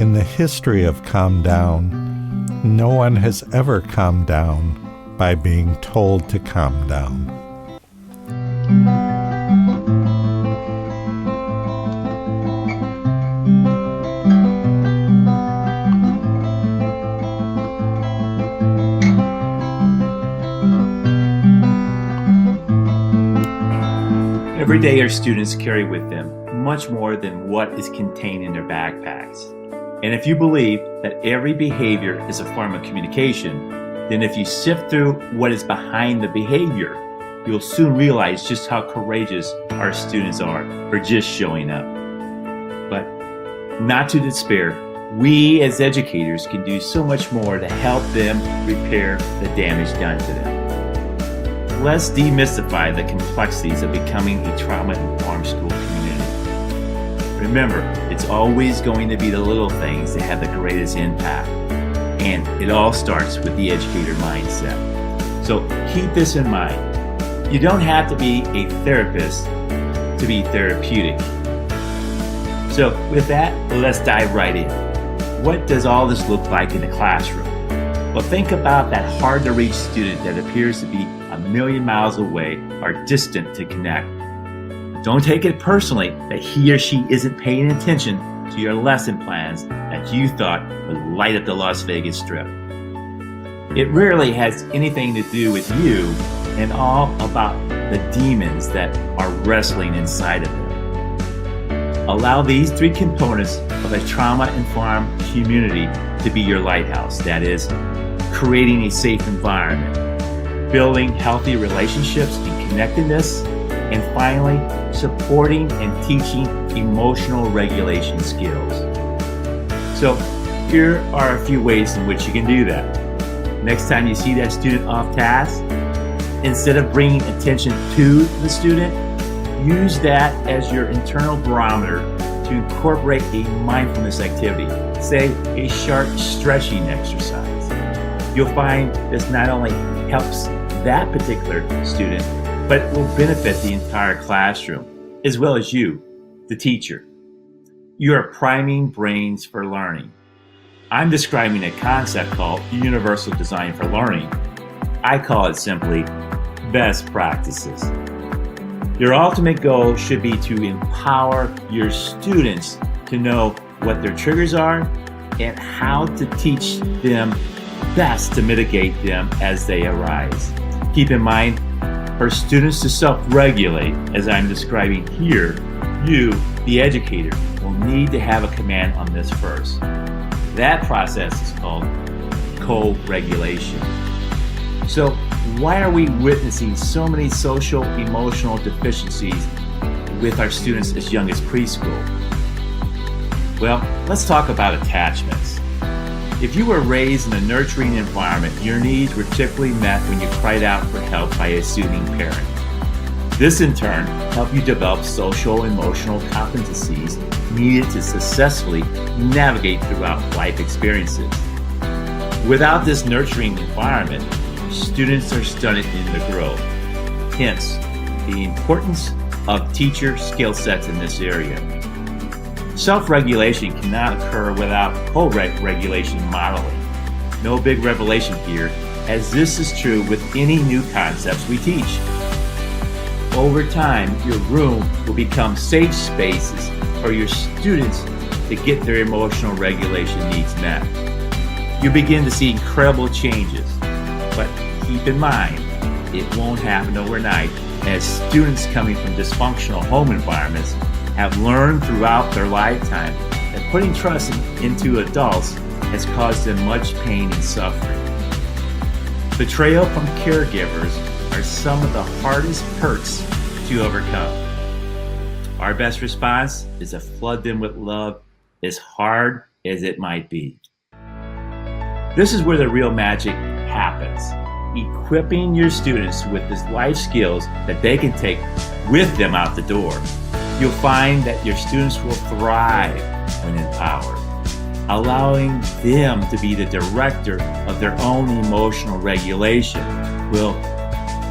In the history of calm down, no one has ever calmed down by being told to calm down. Every day our students carry with them much more than what is contained in their backpacks. And if you believe that every behavior is a form of communication, then if you sift through what is behind the behavior, you'll soon realize just how courageous our students are for just showing up. But not to despair, we as educators can do so much more to help them repair the damage done to them. Let's demystify the complexities of becoming a trauma-informed school community. Remember, it's always going to be the little things that have the greatest impact. And it all starts with the educator mindset. So keep this in mind. You don't have to be a therapist to be therapeutic. So with that, let's dive right in. What does all this look like in the classroom? Well, think about that hard-to-reach student that appears to be a million miles away or distant to connect. Don't take it personally that he or she isn't paying attention to your lesson plans that you thought would light up the Las Vegas Strip. It rarely has anything to do with you and all about the demons that are wrestling inside of them. Allow these three components of a trauma-informed community to be your lighthouse. That is, creating a safe environment, building healthy relationships and connectedness, and finally, supporting and teaching emotional regulation skills. So here are a few ways in which you can do that. Next time you see that student off task, instead of bringing attention to the student, use that as your internal barometer to incorporate a mindfulness activity, say a short stretching exercise. You'll find this not only helps that particular student, but will benefit the entire classroom, as well as you, the teacher. You are priming brains for learning. I'm describing a concept called universal design for learning. I call it simply best practices. Your ultimate goal should be to empower your students to know what their triggers are and how to teach them best to mitigate them as they arise. Keep in mind, for students to self-regulate, as I'm describing here, you, the educator, will need to have a command on this first. That process is called co-regulation. So why are we witnessing so many social emotional deficiencies with our students as young as preschool? Well, let's talk about attachments. If you were raised in a nurturing environment, your needs were typically met when you cried out for help by a soothing parent. This in turn helped you develop social emotional competencies needed to successfully navigate throughout life experiences. Without this nurturing environment, students are stunted in their growth. Hence, the importance of teacher skill sets in this area. Self-regulation cannot occur without co-regulation modeling. No big revelation here, as this is true with any new concepts we teach. Over time, your room will become safe spaces for your students to get their emotional regulation needs met. You begin to see incredible changes, but keep in mind, it won't happen overnight as students coming from dysfunctional home environments have learned throughout their lifetime that putting trust into adults has caused them much pain and suffering. Betrayal from caregivers are some of the hardest hurts to overcome. Our best response is to flood them with love, as hard as it might be. This is where the real magic happens. Equipping your students with the life skills that they can take with them out the door. You'll find that your students will thrive when empowered. Allowing them to be the director of their own emotional regulation will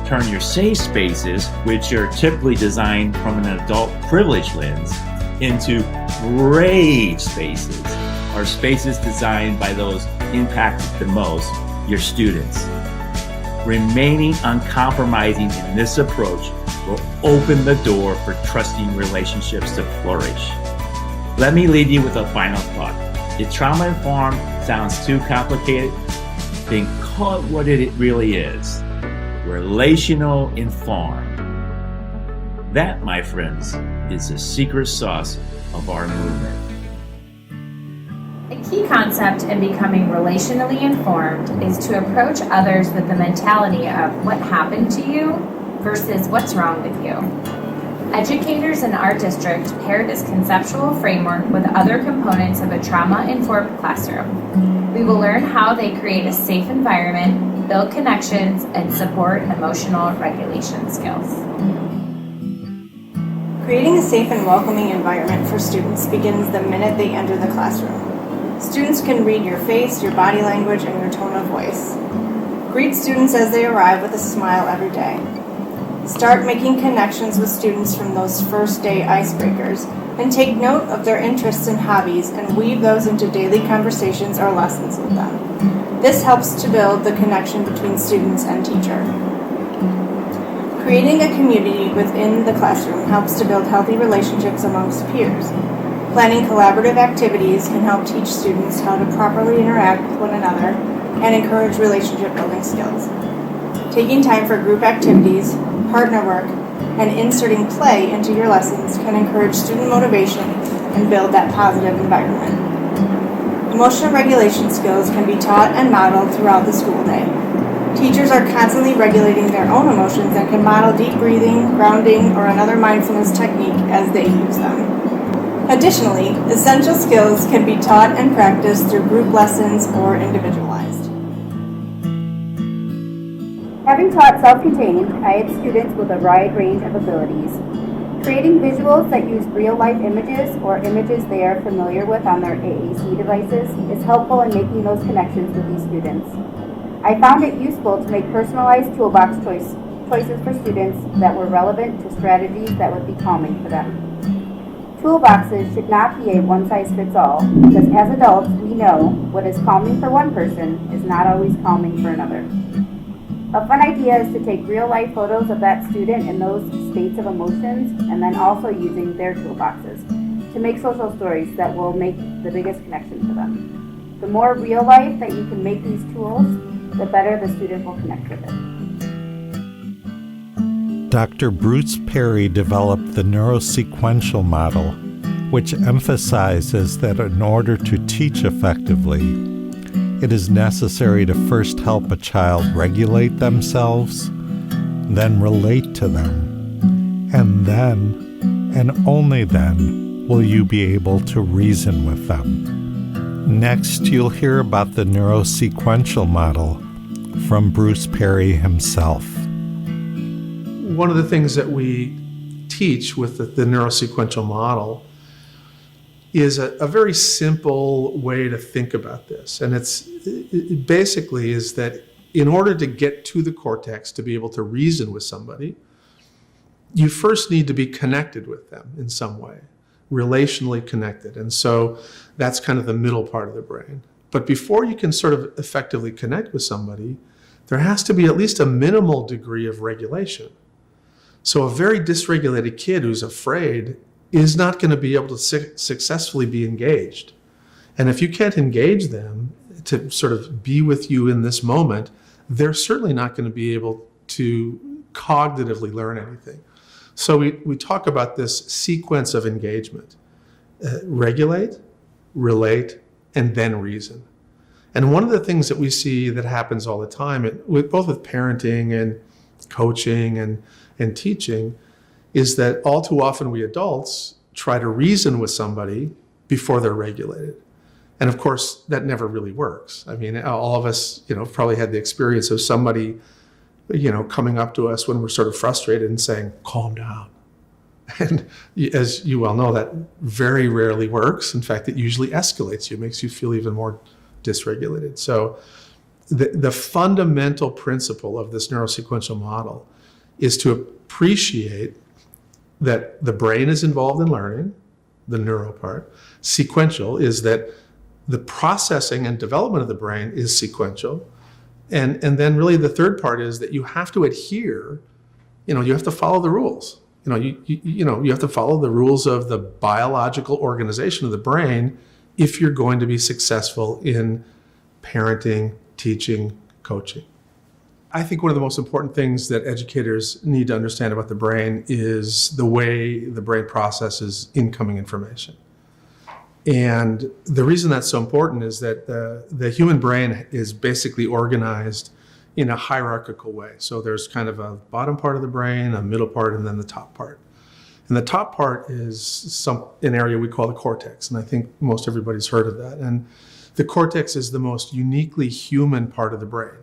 turn your safe spaces, which are typically designed from an adult privilege lens, into brave spaces, or spaces designed by those impacted the most, your students. Remaining uncompromising in this approach will open the door for trusting relationships to flourish. Let me leave you with a final thought. If trauma-informed sounds too complicated, then call it what it really is. Relational informed. That, my friends, is the secret sauce of our movement. A key concept in becoming relationally informed is to approach others with the mentality of what happened to you versus what's wrong with you. Educators in our district pair this conceptual framework with other components of a trauma-informed classroom. We will learn how they create a safe environment, build connections, and support emotional regulation skills. Creating a safe and welcoming environment for students begins the minute they enter the classroom. Students can read your face, your body language, and your tone of voice. Greet students as they arrive with a smile every day. Start making connections with students from those first day icebreakers, and take note of their interests and hobbies and weave those into daily conversations or lessons with them. This helps to build the connection between students and teacher. Creating a community within the classroom helps to build healthy relationships amongst peers. Planning collaborative activities can help teach students how to properly interact with one another and encourage relationship building skills. Taking time for group activities, partner work, and inserting play into your lessons can encourage student motivation and build that positive environment. Emotional regulation skills can be taught and modeled throughout the school day. Teachers are constantly regulating their own emotions and can model deep breathing, grounding, or another mindfulness technique as they use them. Additionally, essential skills can be taught and practiced through group lessons or individualized. Having taught self-contained, I had students with a wide range of abilities. Creating visuals that use real-life images or images they are familiar with on their AAC devices is helpful in making those connections with these students. I found it useful to make personalized toolbox choices for students that were relevant to strategies that would be calming for them. Toolboxes should not be a one-size-fits-all, because as adults we know what is calming for one person is not always calming for another. A fun idea is to take real-life photos of that student in those states of emotions and then also using their toolboxes to make social stories that will make the biggest connection for them. The more real life that you can make these tools, the better the student will connect with it. Dr. Bruce Perry developed the neurosequential model, which emphasizes that in order to teach effectively, it is necessary to first help a child regulate themselves, then relate to them, and then, and only then, will you be able to reason with them. Next, you'll hear about the neurosequential model from Bruce Perry himself. One of the things that we teach with the neurosequential model is a very simple way to think about this. And it basically is that in order to get to the cortex to be able to reason with somebody, you first need to be connected with them in some way, relationally connected. And so that's kind of the middle part of the brain. But before you can sort of effectively connect with somebody, there has to be at least a minimal degree of regulation. So a very dysregulated kid who's afraid is not going to be able to successfully be engaged. And if you can't engage them to sort of be with you in this moment, they're certainly not going to be able to cognitively learn anything. So we talk about this sequence of engagement. Regulate, relate, and then reason. And one of the things that we see that happens all the time, both with parenting and coaching and teaching, is that all too often we adults try to reason with somebody before they're regulated. And of course, that never really works. I mean, all of us, probably had the experience of somebody, coming up to us when we're sort of frustrated and saying, calm down. And as you well know, that very rarely works. In fact, it usually escalates you, makes you feel even more dysregulated. So the fundamental principle of this neurosequential model is to appreciate that the brain is involved in learning, the neuro part. Sequential is that the processing and development of the brain is sequential. And then really the third part is that you have to adhere, you have to follow the rules. You have to follow the rules of the biological organization of the brain if you're going to be successful in parenting, teaching, coaching. I think one of the most important things that educators need to understand about the brain is the way the brain processes incoming information. And the reason that's so important is that the human brain is basically organized in a hierarchical way. So there's kind of a bottom part of the brain, a middle part, and then the top part. And the top part is an area we call the cortex, and I think most everybody's heard of that. And the cortex is the most uniquely human part of the brain.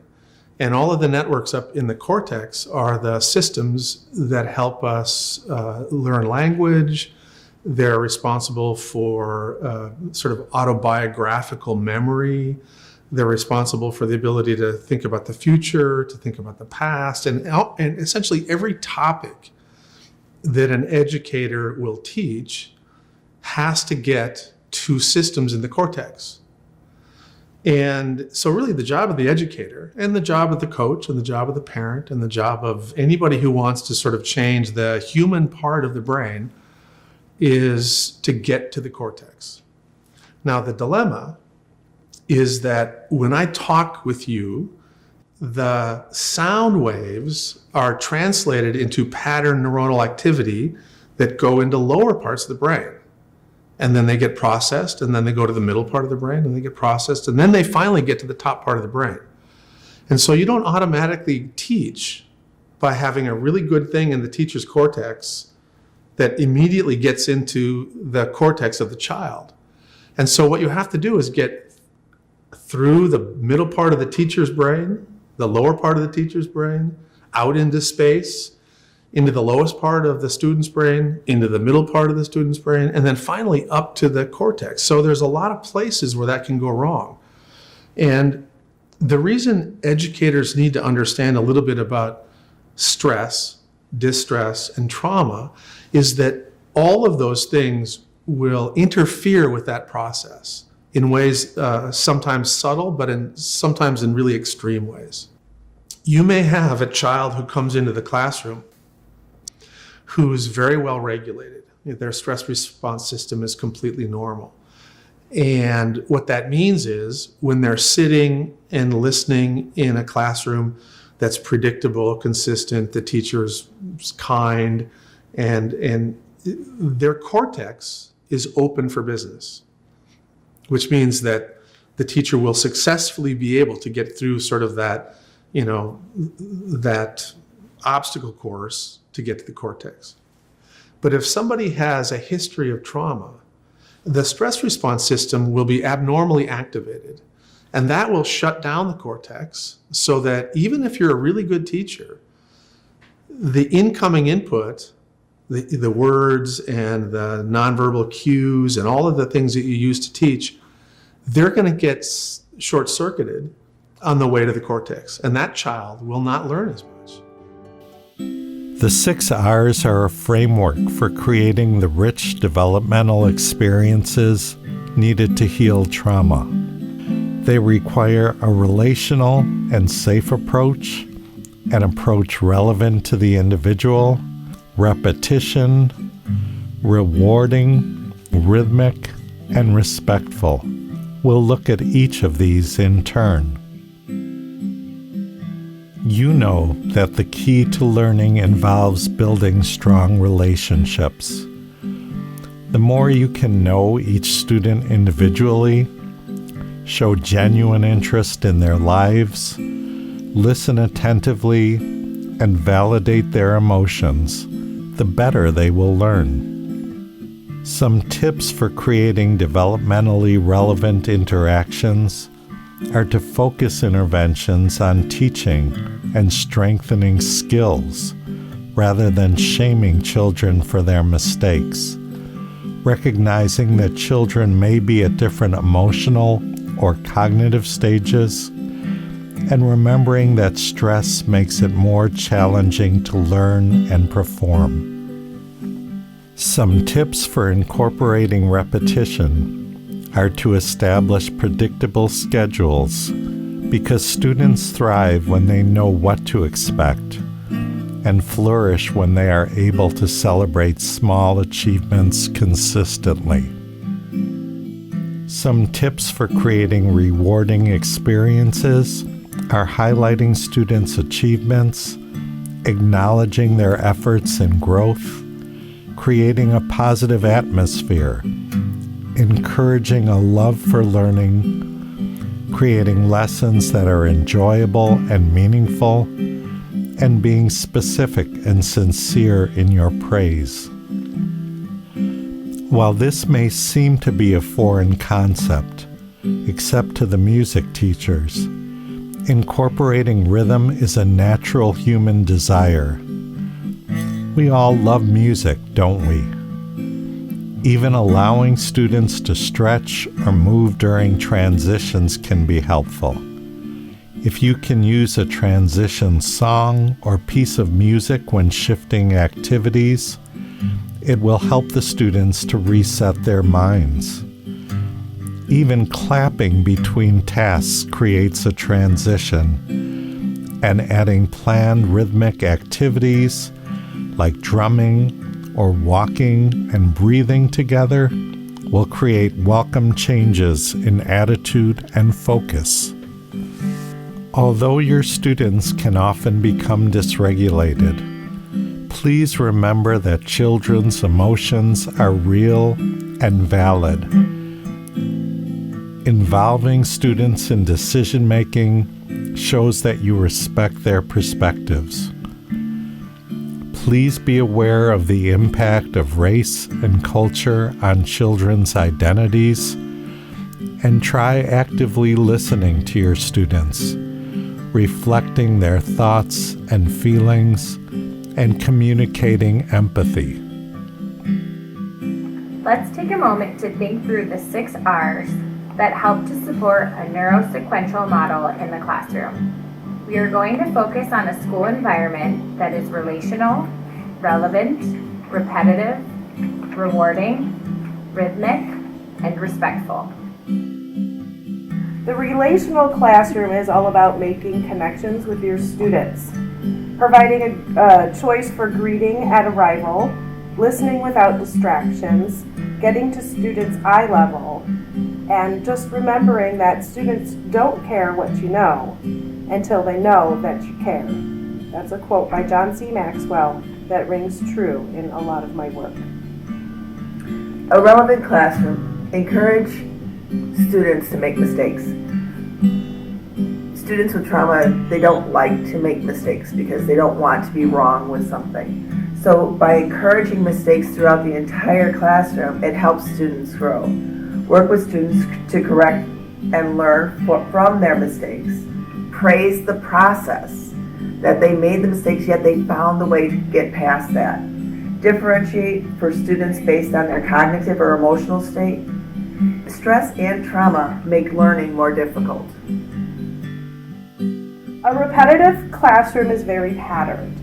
And all of the networks up in the cortex are the systems that help us learn language. They're responsible for sort of autobiographical memory. They're responsible for the ability to think about the future, to think about the past, and essentially every topic that an educator will teach has to get to systems in the cortex. And so really the job of the educator and the job of the coach and the job of the parent and the job of anybody who wants to sort of change the human part of the brain is to get to the cortex. Now the dilemma is that when I talk with you, the sound waves are translated into pattern neuronal activity that go into lower parts of the brain. And then they get processed, and then they go to the middle part of the brain, and they get processed, and then they finally get to the top part of the brain. And so you don't automatically teach by having a really good thing in the teacher's cortex that immediately gets into the cortex of the child. And so what you have to do is get through the middle part of the teacher's brain, the lower part of the teacher's brain, out into space, into the lowest part of the student's brain, into the middle part of the student's brain, and then finally up to the cortex. So there's a lot of places where that can go wrong. And the reason educators need to understand a little bit about stress, distress, and trauma is that all of those things will interfere with that process in ways sometimes subtle, but sometimes in really extreme ways. You may have a child who comes into the classroom who's very well regulated. Their stress response system is completely normal. And what that means is when they're sitting and listening in a classroom that's predictable, consistent, the teacher's kind, and their cortex is open for business, which means that the teacher will successfully be able to get through sort of that, that obstacle course to get to the cortex. But if somebody has a history of trauma, the stress response system will be abnormally activated, and that will shut down the cortex so that even if you're a really good teacher, the incoming input, the words and the nonverbal cues and all of the things that you use to teach, they're going to get short-circuited on the way to the cortex, and that child will not learn as much. The 6 R's are a framework for creating the rich developmental experiences needed to heal trauma. They require a relational and safe approach, an approach relevant to the individual, repetition, rewarding, rhythmic, and respectful. We'll look at each of these in turn. You know that the key to learning involves building strong relationships. The more you can know each student individually, show genuine interest in their lives, listen attentively, and validate their emotions, the better they will learn. Some tips for creating developmentally relevant interactions are to focus interventions on teaching and strengthening skills rather than shaming children for their mistakes, recognizing that children may be at different emotional or cognitive stages, and remembering that stress makes it more challenging to learn and perform. Some tips for incorporating repetition are to establish predictable schedules, because students thrive when they know what to expect and flourish when they are able to celebrate small achievements consistently. Some tips for creating rewarding experiences are highlighting students' achievements, acknowledging their efforts and growth, creating a positive atmosphere, encouraging a love for learning, creating lessons that are enjoyable and meaningful, and being specific and sincere in your praise. While this may seem to be a foreign concept, except to the music teachers, incorporating rhythm is a natural human desire. We all love music, don't we? Even allowing students to stretch or move during transitions can be helpful. If you can use a transition song or piece of music when shifting activities, it will help the students to reset their minds. Even clapping between tasks creates a transition, and adding planned rhythmic activities like drumming or walking and breathing together will create welcome changes in attitude and focus. Although your students can often become dysregulated, please remember that children's emotions are real and valid. Involving students in decision-making shows that you respect their perspectives. Please be aware of the impact of race and culture on children's identities, and try actively listening to your students, reflecting their thoughts and feelings, and communicating empathy. Let's take a moment to think through the 6 R's that help to support a neurosequential model in the classroom. We are going to focus on a school environment that is relational, relevant, repetitive, rewarding, rhythmic, and respectful. The relational classroom is all about making connections with your students, providing a choice for greeting at arrival, listening without distractions, getting to students' eye level, and just remembering that students don't care what you know until they know that you care. That's a quote by John C. Maxwell that rings true in a lot of my work. A relevant classroom. Encourage students to make mistakes. Students with trauma, they don't like to make mistakes because they don't want to be wrong with something. So by encouraging mistakes throughout the entire classroom, it helps students grow. Work with students to correct and learn from their mistakes. Praise the process, that they made the mistakes, yet they found the way to get past that. Differentiate for students based on their cognitive or emotional state. Stress and trauma make learning more difficult. A repetitive classroom is very patterned.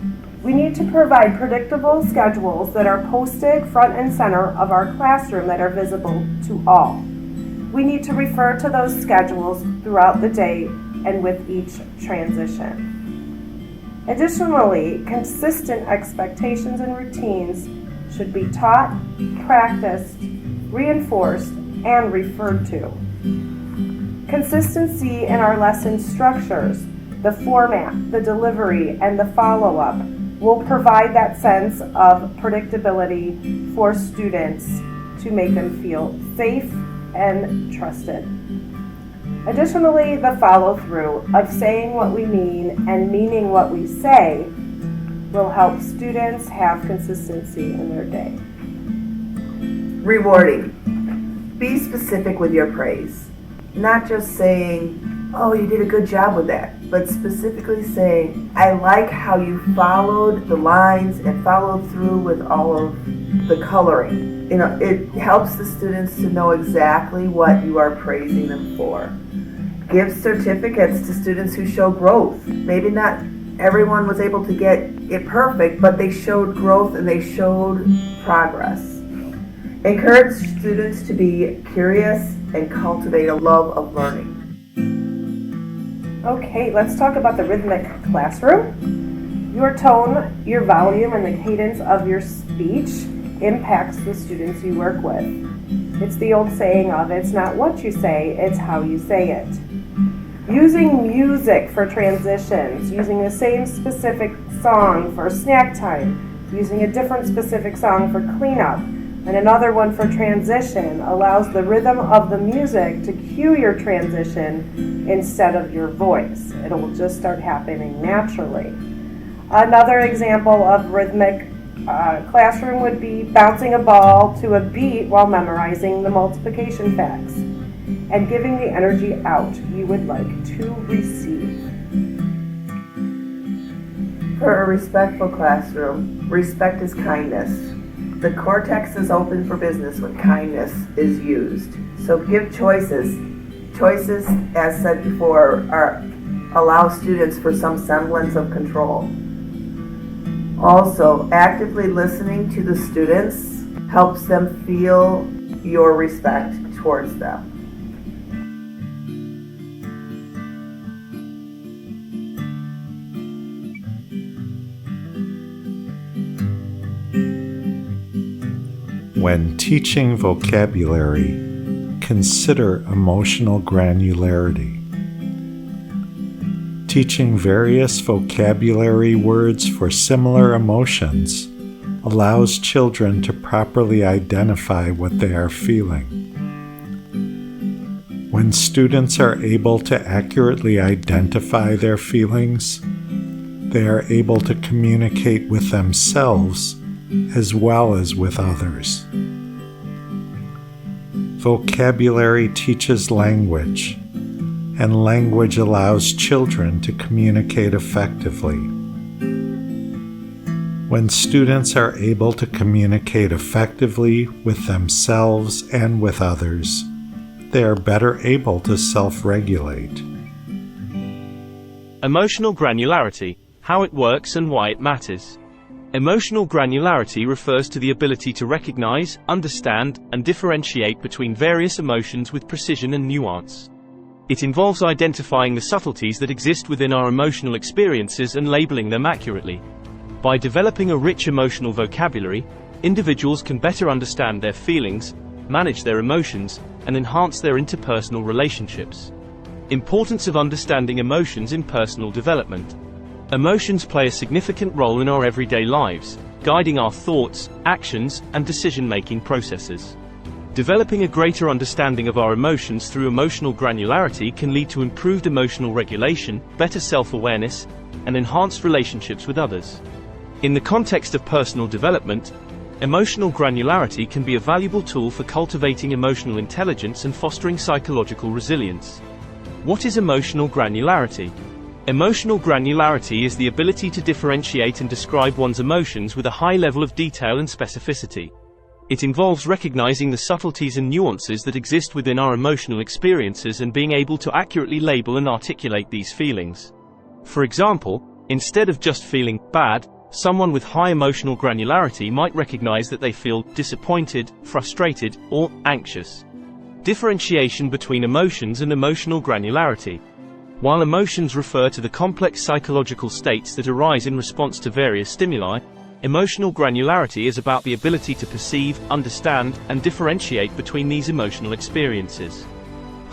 We need to provide predictable schedules that are posted front and center of our classroom that are visible to all. We need to refer to those schedules throughout the day and with each transition. Additionally, consistent expectations and routines should be taught, practiced, reinforced, and referred to. Consistency in our lesson structures The format, the delivery, and the follow-up will provide that sense of predictability for students to make them feel safe and trusted. Additionally, the follow-through of saying what we mean and meaning what we say will help students have consistency in their day. Rewarding. Be specific with your praise. Not just saying, oh, you did a good job with that, but specifically saying, I like how you followed the lines and followed through with all of the coloring. You know, it helps the students to know exactly what you are praising them for. Give certificates to students who show growth. Maybe not everyone was able to get it perfect, but they showed growth and they showed progress. Encourage students to be curious and cultivate a love of learning. Okay, let's talk about the rhythmic classroom. Your tone, your volume, and the cadence of your speech impacts the students you work with. It's the old saying of, it's not what you say, it's how you say it. Using music for transitions, using the same specific song for snack time, using a different specific song for cleanup, and another one for transition allows the rhythm of the music to cue your transition instead of your voice. It will just start happening naturally. Another example of rhythmic classroom would be bouncing a ball to a beat while memorizing the multiplication facts and giving the energy out you would like to receive. For a respectful classroom, respect is kindness. The cortex is open for business when kindness is used. So give choices. Choices, as said before, allow students for some semblance of control. Also, actively listening to the students helps them feel your respect towards them. When teaching vocabulary, consider emotional granularity. Teaching various vocabulary words for similar emotions allows children to properly identify what they are feeling. When students are able to accurately identify their feelings, they are able to communicate with themselves as well as with others. Vocabulary teaches language, and language allows children to communicate effectively. When students are able to communicate effectively with themselves and with others, they are better able to self-regulate. Emotional granularity, how it works and why it matters. Emotional granularity refers to the ability to recognize, understand, and differentiate between various emotions with precision and nuance. It involves identifying the subtleties that exist within our emotional experiences and labeling them accurately. By developing a rich emotional vocabulary, individuals can better understand their feelings, manage their emotions, and enhance their interpersonal relationships. Importance of understanding emotions in personal development. Emotions play a significant role in our everyday lives, guiding our thoughts, actions, and decision-making processes. Developing a greater understanding of our emotions through emotional granularity can lead to improved emotional regulation, better self-awareness, and enhanced relationships with others. In the context of personal development, emotional granularity can be a valuable tool for cultivating emotional intelligence and fostering psychological resilience. What is emotional granularity? Emotional granularity is the ability to differentiate and describe one's emotions with a high level of detail and specificity. It involves recognizing the subtleties and nuances that exist within our emotional experiences and being able to accurately label and articulate these feelings. For example, instead of just feeling bad, someone with high emotional granularity might recognize that they feel disappointed, frustrated, or anxious. Differentiation between emotions and emotional granularity. While emotions refer to the complex psychological states that arise in response to various stimuli, emotional granularity is about the ability to perceive, understand, and differentiate between these emotional experiences.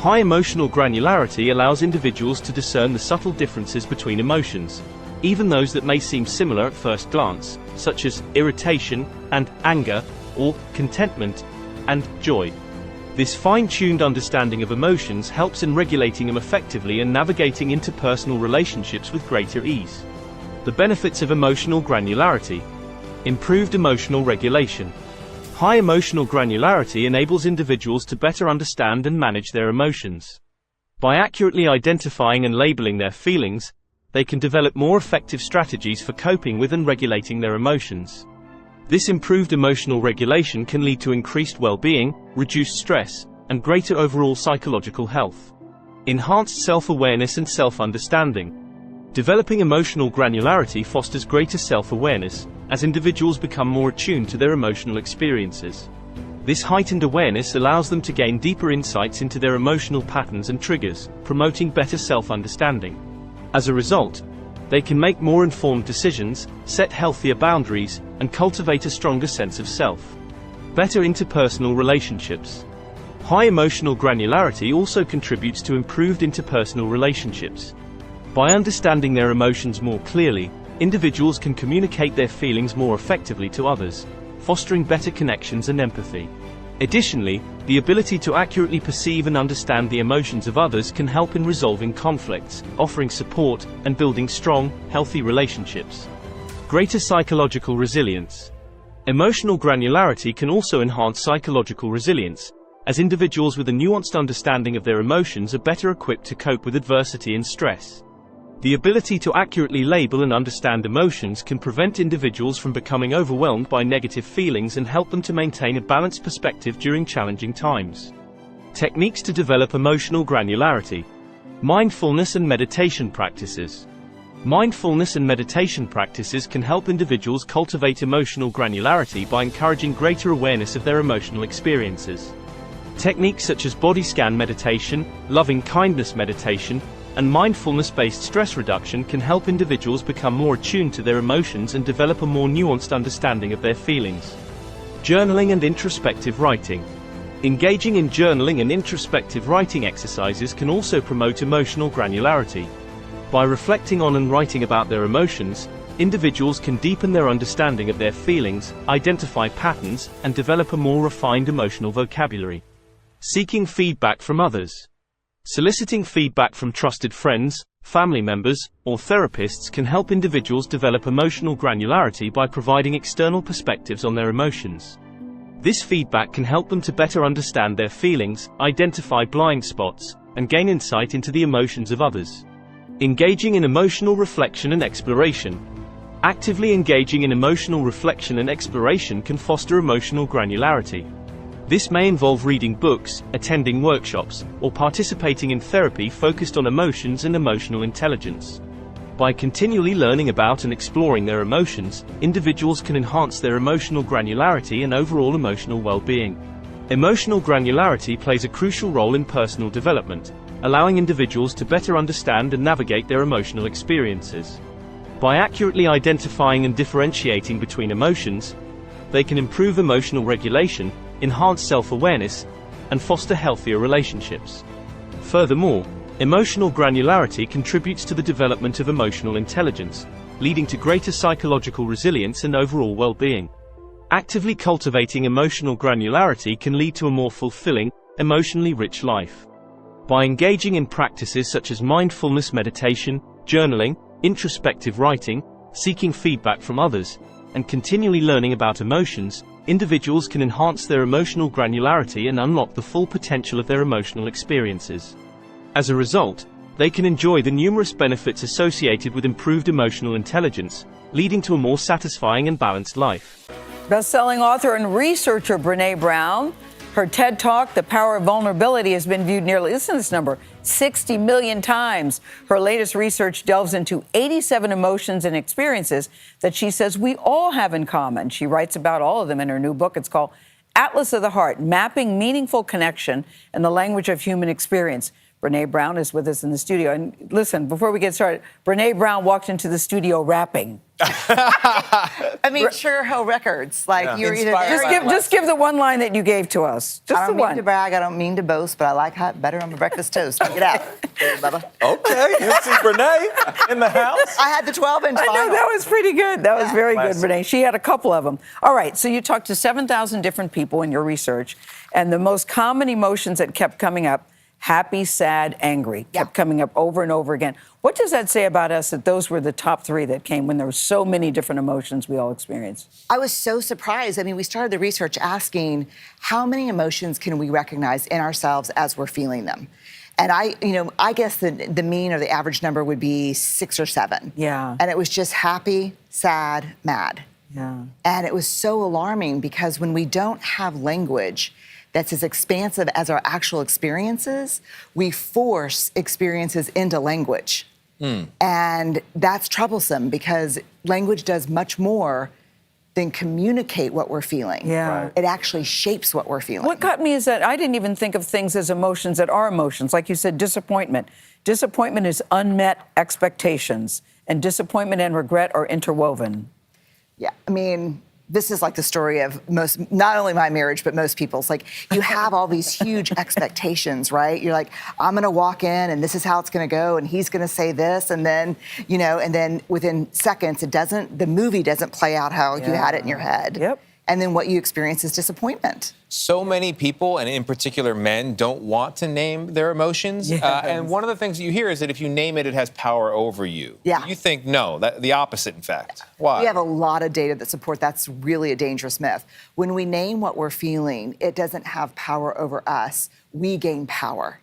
High emotional granularity allows individuals to discern the subtle differences between emotions, even those that may seem similar at first glance, such as irritation and anger, or contentment and joy. This fine-tuned understanding of emotions helps in regulating them effectively and navigating interpersonal relationships with greater ease. The benefits of emotional granularity. Improved emotional regulation. High emotional granularity enables individuals to better understand and manage their emotions. By accurately identifying and labeling their feelings, they can develop more effective strategies for coping with and regulating their emotions. This improved emotional regulation can lead to increased well-being, reduced stress, and greater overall psychological health. Enhanced self-awareness and self-understanding. Developing emotional granularity fosters greater self-awareness, as individuals become more attuned to their emotional experiences. This heightened awareness allows them to gain deeper insights into their emotional patterns and triggers, promoting better self-understanding. As a result, they can make more informed decisions, set healthier boundaries, and cultivate a stronger sense of self. Better interpersonal relationships. High emotional granularity also contributes to improved interpersonal relationships. By understanding their emotions more clearly, individuals can communicate their feelings more effectively to others, fostering better connections and empathy. Additionally, the ability to accurately perceive and understand the emotions of others can help in resolving conflicts, offering support, and building strong, healthy relationships. Greater psychological resilience. Emotional granularity can also enhance psychological resilience, as individuals with a nuanced understanding of their emotions are better equipped to cope with adversity and stress. The ability to accurately label and understand emotions can prevent individuals from becoming overwhelmed by negative feelings and help them to maintain a balanced perspective during challenging times. Techniques to develop emotional granularity. Mindfulness and meditation practices. Mindfulness and meditation practices can help individuals cultivate emotional granularity by encouraging greater awareness of their emotional experiences. Techniques such as body scan meditation, loving kindness meditation, and mindfulness-based stress reduction can help individuals become more attuned to their emotions and develop a more nuanced understanding of their feelings. Journaling and introspective writing. Engaging in journaling and introspective writing exercises can also promote emotional granularity. By reflecting on and writing about their emotions, individuals can deepen their understanding of their feelings, identify patterns, and develop a more refined emotional vocabulary. Seeking feedback from others. Soliciting feedback from trusted friends, family members, or therapists can help individuals develop emotional granularity by providing external perspectives on their emotions. This feedback can help them to better understand their feelings, identify blind spots, and gain insight into the emotions of others. Engaging in emotional reflection and exploration. Actively engaging in emotional reflection and exploration can foster emotional granularity. This may involve reading books, attending workshops, or participating in therapy focused on emotions and emotional intelligence. By continually learning about and exploring their emotions, individuals can enhance their emotional granularity and overall emotional well-being. Emotional granularity plays a crucial role in personal development, allowing individuals to better understand and navigate their emotional experiences. By accurately identifying and differentiating between emotions, they can improve emotional regulation, enhance self-awareness, and foster healthier relationships. Furthermore, emotional granularity contributes to the development of emotional intelligence, leading to greater psychological resilience and overall well-being. Actively cultivating emotional granularity can lead to a more fulfilling, emotionally rich life. By engaging in practices such as mindfulness meditation, journaling, introspective writing, seeking feedback from others, and continually learning about emotions, individuals can enhance their emotional granularity and unlock the full potential of their emotional experiences. As a result, they can enjoy the numerous benefits associated with improved emotional intelligence, leading to a more satisfying and balanced life. Best-selling author and researcher Brené Brown. Her TED Talk, The Power of Vulnerability, has been viewed nearly, listen to this number, 60 million times. Her latest research delves into 87 emotions and experiences that she says we all have in common. She writes about all of them in her new book. It's called Atlas of the Heart, Mapping Meaningful Connection in the Language of Human Experience. Brene Brown is with us in the studio. And listen, before we get started, Brene Brown walked into the studio rapping. I mean, Sugar Hill Records. Like you're either there just give the one line that you gave to us. Just I don't the mean one. to brag. I don't mean to boast, but I like hot butter on my breakfast toast. Check it out, Bubba. Okay, MC Brene in the house. I had the 12-inch vinyl. I know, that was pretty good. That was very Classic. good, Brene. She had a couple of them. All right, so you talked to 7,000 different people in your research, and the most common emotions that kept coming up, happy, sad, angry, kept coming up over and over again. What does that say about us that those were the top three that came when there were so many different emotions we all experienced? I was so surprised. I mean, we started the research asking how many emotions can we recognize in ourselves as we're feeling them? And I guess the mean or the average number would be 6 or 7. Yeah. And it was just happy, sad, mad. Yeah. And it was so alarming because when we don't have language that's as expansive as our actual experiences, we force experiences into language. And that's troublesome because language does much more than communicate what we're feeling. Yeah. Right. It actually shapes what we're feeling. What got me is that I didn't even think of things as emotions that are emotions. Like you said, disappointment. Disappointment is unmet expectations, and disappointment and regret are interwoven. Yeah, I mean, this is like the story of not only my marriage, but most people's. Like, you have all these huge expectations, right? You're like, I'm gonna walk in and this is how it's gonna go, and he's gonna say this, and then, and then within seconds, the movie doesn't play out how you had it in your head. Yep. And then what you experience is disappointment. So many people, and in particular men, don't want to name their emotions. And one of the things you hear is that if you name it, it has power over you. Yeah. You think, no, the opposite, in fact. Why? We have a lot of data that support that's really a dangerous myth. When we name what we're feeling, it doesn't have power over us. We gain power.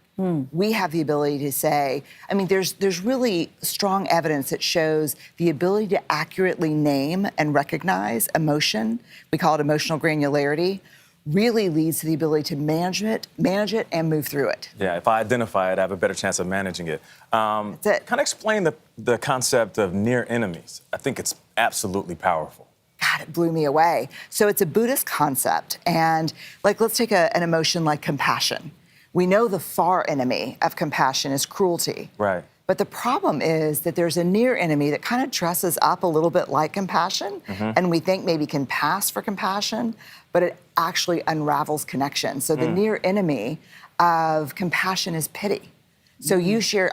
We have the ability to say, I mean, there's really strong evidence that shows the ability to accurately name and recognize emotion, we call it emotional granularity, really leads to the ability to manage it and move through it. Yeah, if I identify it, I have a better chance of managing it. That's it. Kind of explain the concept of near enemies. I think it's absolutely powerful. God, it blew me away. So it's a Buddhist concept. And let's take an emotion like compassion. We know the far enemy of compassion is cruelty. Right. But the problem is that there's a near enemy that kind of dresses up a little bit like compassion, and we think maybe can pass for compassion, but it actually unravels connection. So the near enemy of compassion is pity. So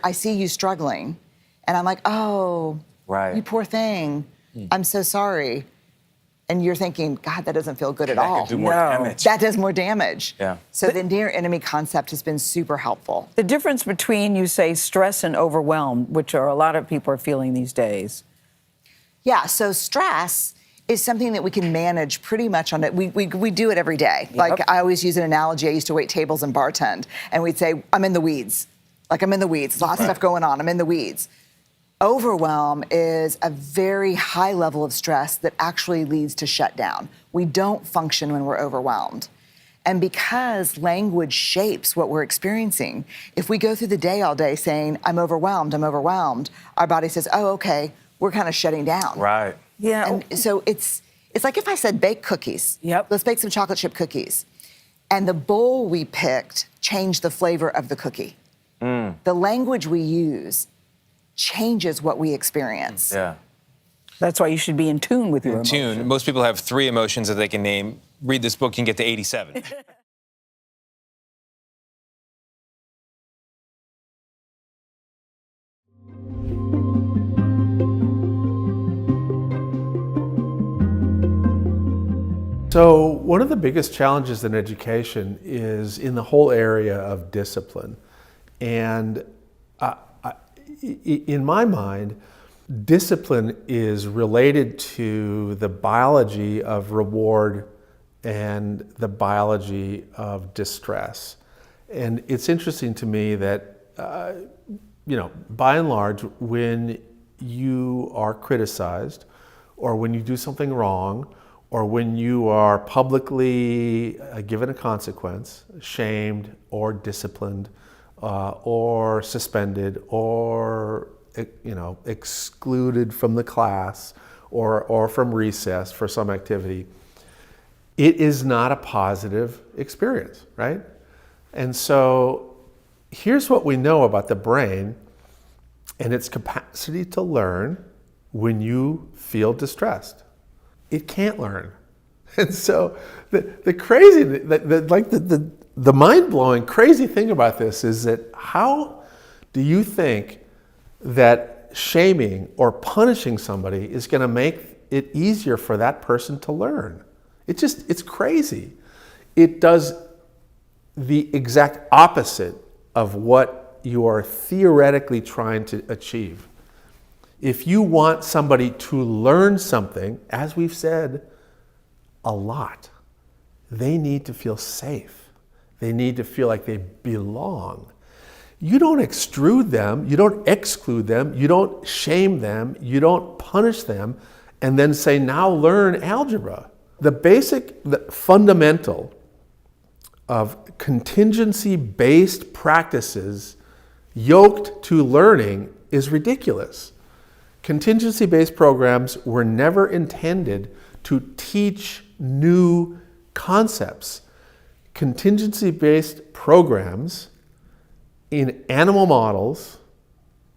I see you struggling, and I'm like, oh, you poor thing, I'm so sorry. And you're thinking, God, that doesn't feel good at all. That could do more damage. That does more damage. Yeah. So the near enemy concept has been super helpful. The difference between, you say, stress and overwhelm, which are a lot of people are feeling these days. Yeah, so stress is something that we can manage pretty much on it. We do it every day. Yep. Like, I always use an analogy. I used to wait tables and bartend, and we'd say, I'm in the weeds. Like, I'm in the weeds. Lots of stuff going on. I'm in the weeds. Overwhelm is a very high level of stress that actually leads to shutdown. We don't function when we're overwhelmed. And because language shapes what we're experiencing, if we go through the day all day saying, I'm overwhelmed, our body says, oh, okay, we're kind of shutting down. Right. Yeah. And so it's like if I said bake cookies. Yep. Let's bake some chocolate chip cookies. And the bowl we picked changed the flavor of the cookie. The language we use changes what we experience. Yeah. That's why you should be in tune with your emotions. Most people have 3 emotions that they can name. Read this book, you can get to 87. So one of the biggest challenges in education is in the whole area of discipline. And in my mind, discipline is related to the biology of reward and the biology of distress. And it's interesting to me that, by and large, when you are criticized or when you do something wrong, or when you are publicly given a consequence, shamed or disciplined, or suspended, or excluded from the class, or from recess for some activity, it is not a positive experience, right? And so here's what we know about the brain and its capacity to learn when you feel distressed. It can't learn. And so the crazy, the mind-blowing crazy thing about this is that how do you think that shaming or punishing somebody is going to make it easier for that person to learn? It's crazy. It does the exact opposite of what you are theoretically trying to achieve. If you want somebody to learn something, as we've said a lot, they need to feel safe. They need to feel like they belong. You don't extrude them, you don't exclude them, you don't shame them, you don't punish them, and then say, now learn algebra. The fundamental of contingency-based practices yoked to learning is ridiculous. Contingency-based programs were never intended to teach new concepts. Contingency-based programs in animal models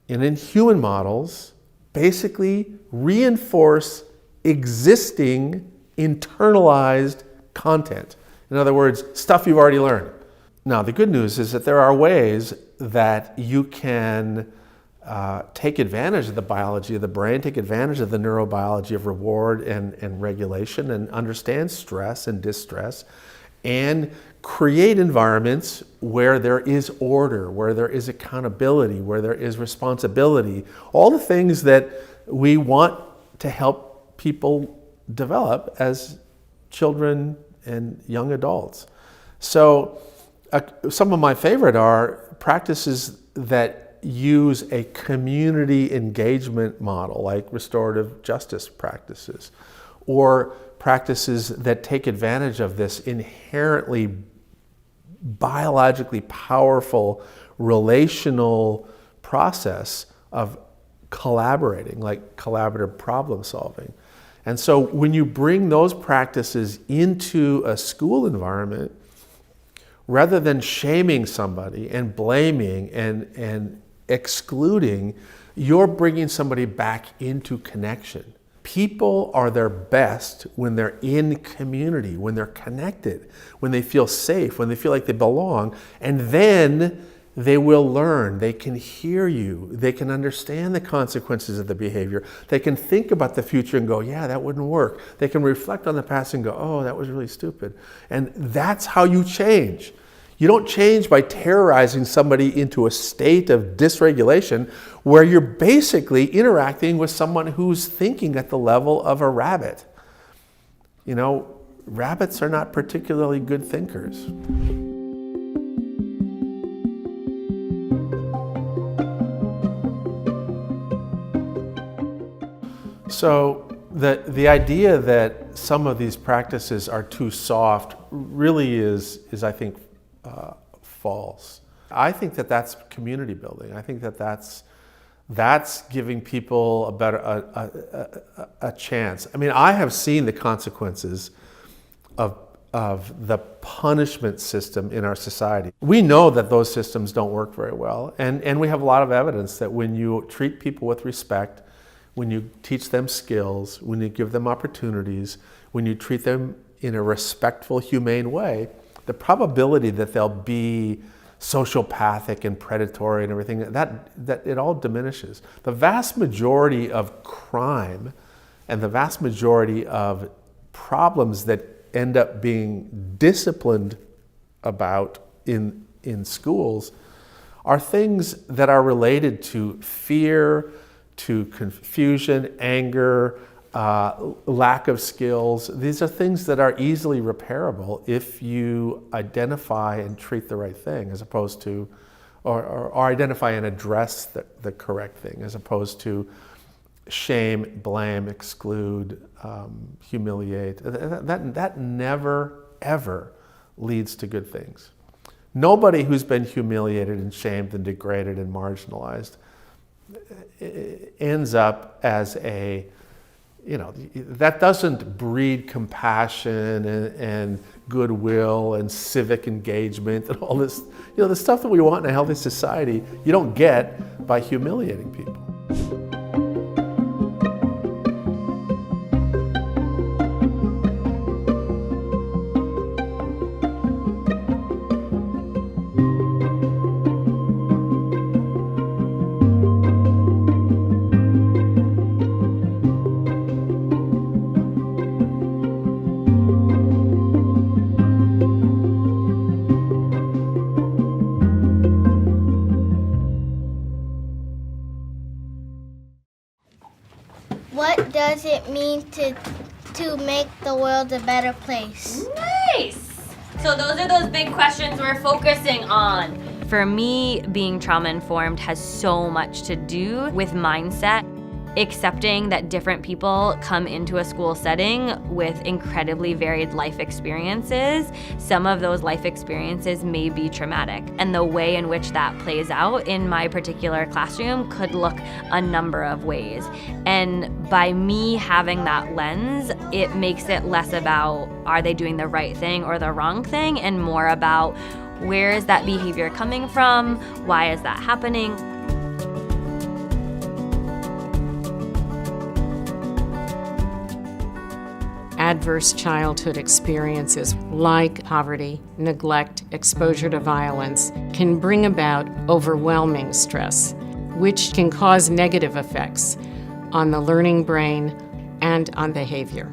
and in human models basically reinforce existing internalized content. In other words, stuff you've already learned. Now, the good news is that there are ways that you can take advantage of the biology of the brain, take advantage of the neurobiology of reward and regulation, and understand stress and distress, and create environments where there is order, where there is accountability, where there is responsibility, all the things that we want to help people develop as children and young adults. So some of my favorite are practices that use a community engagement model, like restorative justice practices, or practices that take advantage of this inherently biologically powerful relational process of collaborating, like collaborative problem solving. And so when you bring those practices into a school environment, rather than shaming somebody and blaming and excluding, you're bringing somebody back into connection. People are their best when they're in community, when they're connected, when they feel safe, when they feel like they belong, and then they will learn. They can hear you. They can understand the consequences of the behavior. They can think about the future and go, yeah, that wouldn't work. They can reflect on the past and go, oh, that was really stupid. And that's how you change. You don't change by terrorizing somebody into a state of dysregulation where you're basically interacting with someone who's thinking at the level of a rabbit. You know, rabbits are not particularly good thinkers. So the idea that some of these practices are too soft really is I think, false. I think that that's community building. I think that that's giving people a better a chance. I mean, I have seen the consequences of the punishment system in our society. We know that those systems don't work very well, and we have a lot of evidence that when you treat people with respect, when you teach them skills, when you give them opportunities, when you treat them in a respectful, humane way, the probability that they'll be sociopathic and predatory and everything, that it all diminishes. The vast majority of crime and the vast majority of problems that end up being disciplined about in schools are things that are related to fear, to confusion, anger, lack of skills. These are things that are easily repairable if you identify and treat the right thing, as opposed to, or identify and address the correct thing, as opposed to shame, blame, exclude, humiliate. That never, ever leads to good things. Nobody who's been humiliated and shamed and degraded and marginalized ends up as a that doesn't breed compassion and goodwill and civic engagement and all this, the stuff that we want in a healthy society, you don't get by humiliating people. What does it mean to make the world a better place? Nice! So those are those big questions we're focusing on. For me, being trauma-informed has so much to do with mindset, accepting that different people come into a school setting with incredibly varied life experiences. Some of those life experiences may be traumatic, and the way in which that plays out in my particular classroom could look a number of ways. And by me having that lens, it makes it less about are they doing the right thing or the wrong thing, and more about where is that behavior coming from, why is that happening. Adverse childhood experiences like poverty, neglect, exposure to violence can bring about overwhelming stress, which can cause negative effects on the learning brain and on behavior.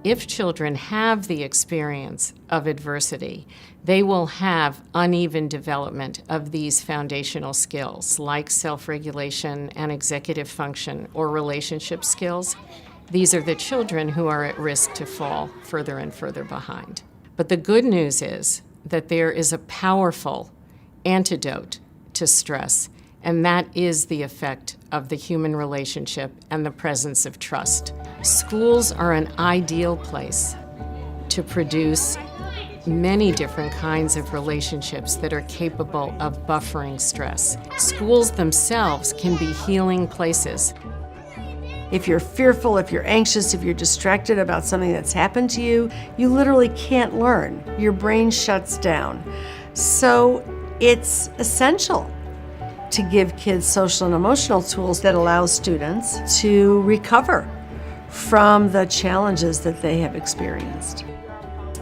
If children have the experience of adversity, they will have uneven development of these foundational skills like self-regulation and executive function or relationship skills. These are the children who are at risk to fall further and further behind. But the good news is that there is a powerful antidote to stress, and that is the effect of the human relationship and the presence of trust. Schools are an ideal place to produce many different kinds of relationships that are capable of buffering stress. Schools themselves can be healing places. If you're fearful, if you're anxious, if you're distracted about something that's happened to you, you literally can't learn. Your brain shuts down. So it's essential to give kids social and emotional tools that allow students to recover from the challenges that they have experienced.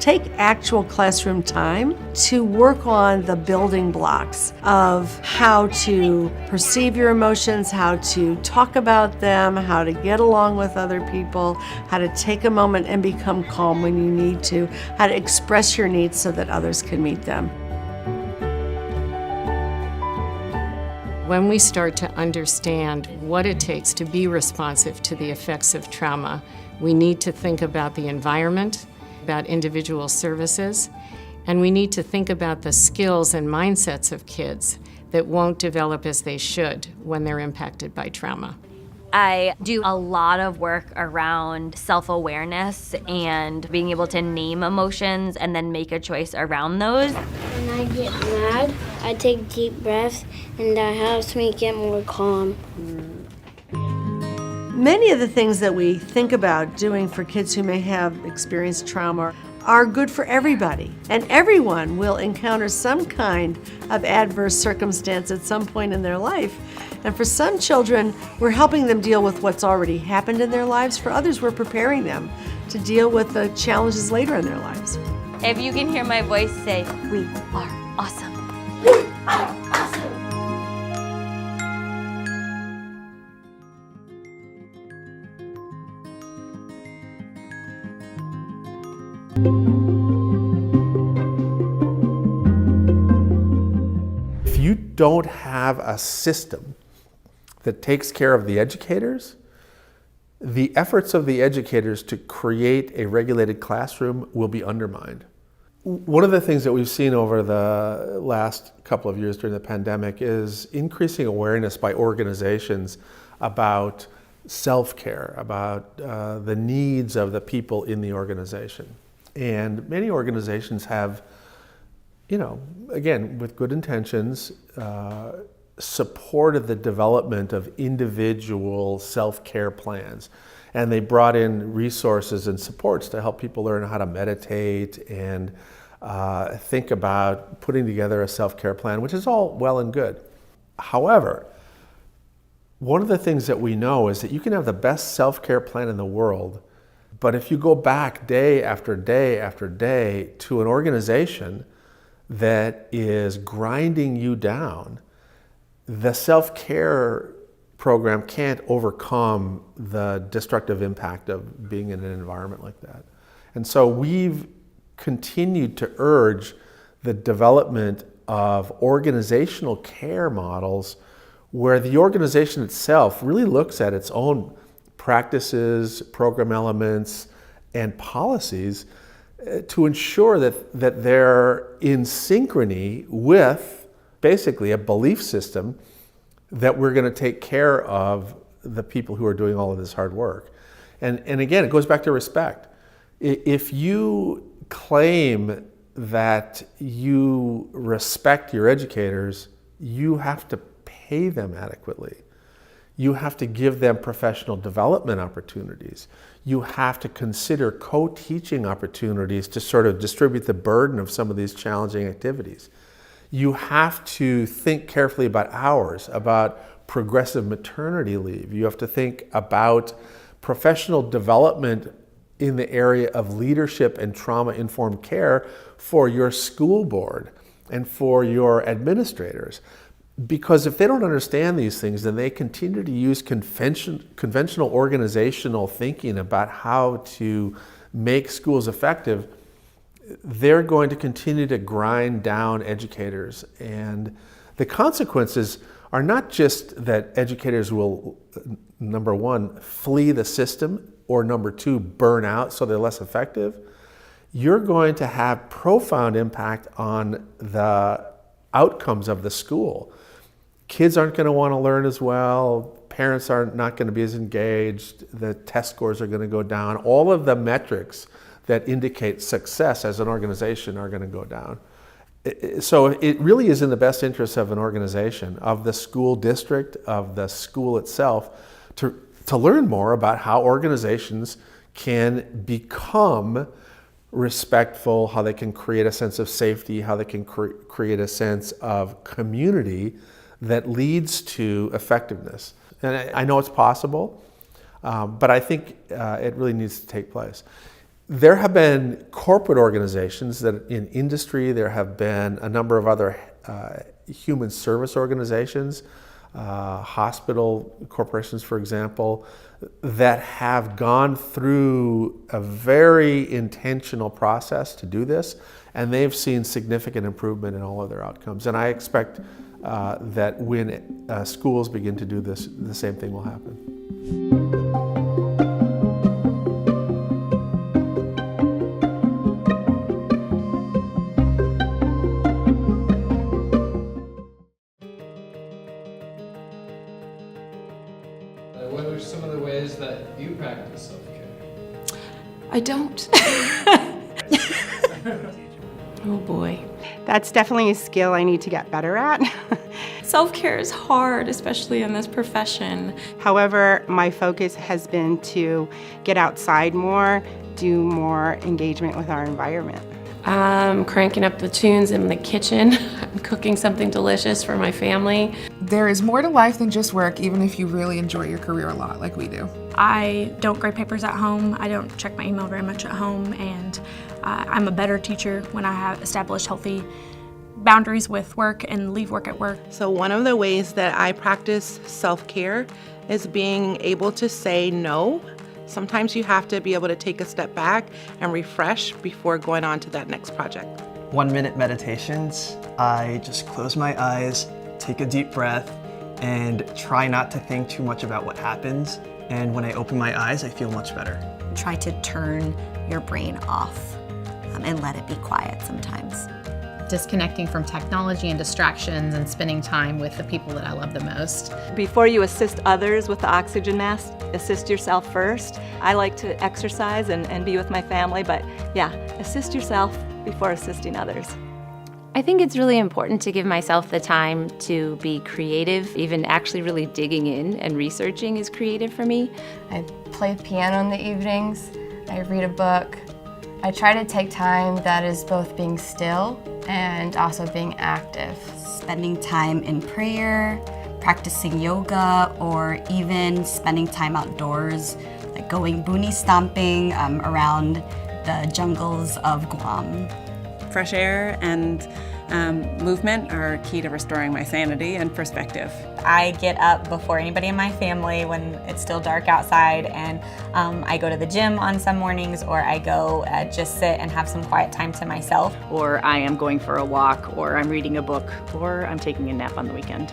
Take actual classroom time to work on the building blocks of how to perceive your emotions, how to talk about them, how to get along with other people, how to take a moment and become calm when you need to, how to express your needs so that others can meet them. When we start to understand what it takes to be responsive to the effects of trauma, we need to think about the environment, about individual services, and we need to think about the skills and mindsets of kids that won't develop as they should when they're impacted by trauma. I do a lot of work around self-awareness and being able to name emotions and then make a choice around those. When I get mad, I take deep breaths, and that helps me get more calm. Many of the things that we think about doing for kids who may have experienced trauma are good for everybody, and everyone will encounter some kind of adverse circumstance at some point in their life. And for some children, we're helping them deal with what's already happened in their lives. For others, we're preparing them to deal with the challenges later in their lives. If you can hear my voice say, "We are awesome." We are awesome. If you don't have a system that takes care of the educators, the efforts of the educators to create a regulated classroom will be undermined. One of the things that we've seen over the last couple of years during the pandemic is increasing awareness by organizations about self-care, about the needs of the people in the organization. And many organizations have, again, with good intentions, supported the development of individual self-care plans. And they brought in resources and supports to help people learn how to meditate and think about putting together a self-care plan, which is all well and good. However, one of the things that we know is that you can have the best self-care plan in the world, but if you go back day after day after day to an organization that is grinding you down, the self-care program can't overcome the destructive impact of being in an environment like that. And so we've continued to urge the development of organizational care models where the organization itself really looks at its own practices, program elements, and policies to ensure that they're in synchrony with basically a belief system that we're going to take care of the people who are doing all of this hard work. And again, it goes back to respect. If you claim that you respect your educators, you have to pay them adequately. You have to give them professional development opportunities. You have to consider co-teaching opportunities to sort of distribute the burden of some of these challenging activities. You have to think carefully about hours, about progressive maternity leave. You have to think about professional development in the area of leadership and trauma-informed care for your school board and for your administrators. Because if they don't understand these things, then they continue to use conventional organizational thinking about how to make schools effective. They're going to continue to grind down educators. And the consequences are not just that educators will, number one, flee the system, or number two, burn out so they're less effective. You're going to have profound impact on the outcomes of the school. Kids aren't going to want to learn as well. Parents are not going to be as engaged. The test scores are going to go down. All of the metrics that indicate success as an organization are going to go down. So it really is in the best interest of an organization, of the school district, of the school itself, to learn more about how organizations can become respectful, how they can create a sense of safety, how they can create a sense of community that leads to effectiveness. And I know it's possible, but I think it really needs to take place. There have been corporate organizations that in industry, there have been a number of other human service organizations, hospital corporations, for example, that have gone through a very intentional process to do this, and they've seen significant improvement in all of their outcomes. And I expect that when schools begin to do this, the same thing will happen. What are some of the ways that you practice self-care? I don't. Oh boy. That's definitely a skill I need to get better at. Self-care is hard, especially in this profession. However, my focus has been to get outside more, do more engagement with our environment. Cranking up the tunes in the kitchen. I'm cooking something delicious for my family. There is more to life than just work, even if you really enjoy your career a lot, like we do. I don't grade papers at home. I don't check my email very much at home, and I'm a better teacher when I have established healthy boundaries with work and leave work at work. So one of the ways that I practice self-care is being able to say no. Sometimes you have to be able to take a step back and refresh before going on to that next project. 1-minute meditations. I just close my eyes, take a deep breath, and try not to think too much about what happens. And when I open my eyes, I feel much better. Try to turn your brain off and let it be quiet sometimes. Disconnecting from technology and distractions and spending time with the people that I love the most. Before you assist others with the oxygen mask, assist yourself first. I like to exercise and be with my family, but yeah, assist yourself before assisting others. I think it's really important to give myself the time to be creative. Even actually really digging in and researching is creative for me. I play piano in the evenings. I read a book. I try to take time that is both being still and also being active. Spending time in prayer, practicing yoga, or even spending time outdoors, like going boonie stomping around the jungles of Guam. Fresh air and movement are key to restoring my sanity and perspective. I get up before anybody in my family when it's still dark outside, and I go to the gym on some mornings, or I go just sit and have some quiet time to myself. Or I am going for a walk, or I'm reading a book, or I'm taking a nap on the weekend.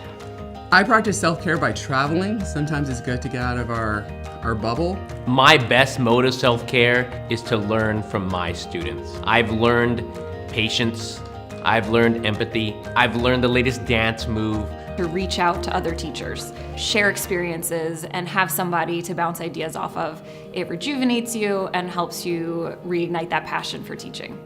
I practice self-care by traveling. Sometimes it's good to get out of our bubble. My best mode of self-care is to learn from my students. I've learned patience, I've learned empathy, I've learned the latest dance move. To reach out to other teachers, share experiences, and have somebody to bounce ideas off of. It rejuvenates you and helps you reignite that passion for teaching.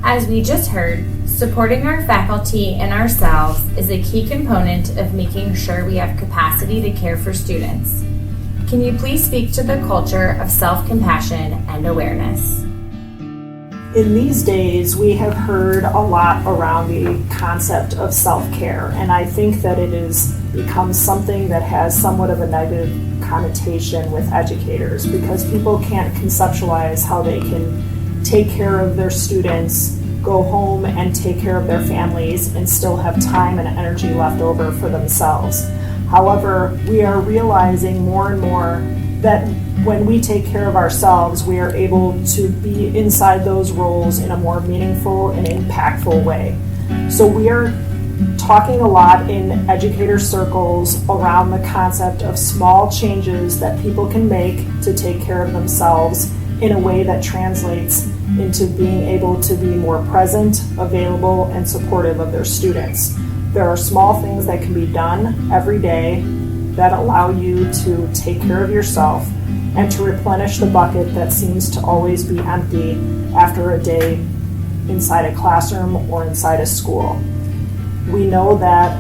As we just heard, supporting our faculty and ourselves is a key component of making sure we have capacity to care for students. Can you please speak to the culture of self-compassion and awareness? In these days, we have heard a lot around the concept of self-care, and I think that it has become something that has somewhat of a negative connotation with educators because people can't conceptualize how they can take care of their students, go home and take care of their families, and still have time and energy left over for themselves. However, we are realizing more and more that when we take care of ourselves, we are able to be inside those roles in a more meaningful and impactful way. So we are talking a lot in educator circles around the concept of small changes that people can make to take care of themselves in a way that translates into being able to be more present, available, and supportive of their students. There are small things that can be done every day that allow you to take care of yourself and to replenish the bucket that seems to always be empty after a day inside a classroom or inside a school. We know that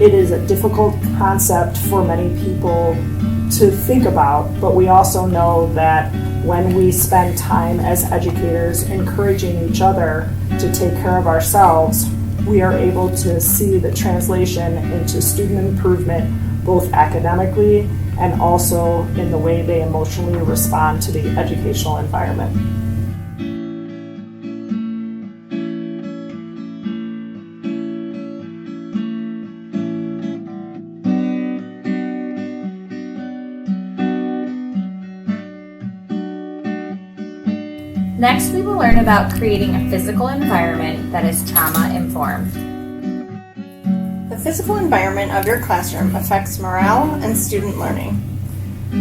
it is a difficult concept for many people to think about, but we also know that when we spend time as educators encouraging each other to take care of ourselves, we are able to see the translation into student improvement, both academically and also in the way they emotionally respond to the educational environment. Next, we will learn about creating a physical environment that is trauma-informed. The physical environment of your classroom affects morale and student learning.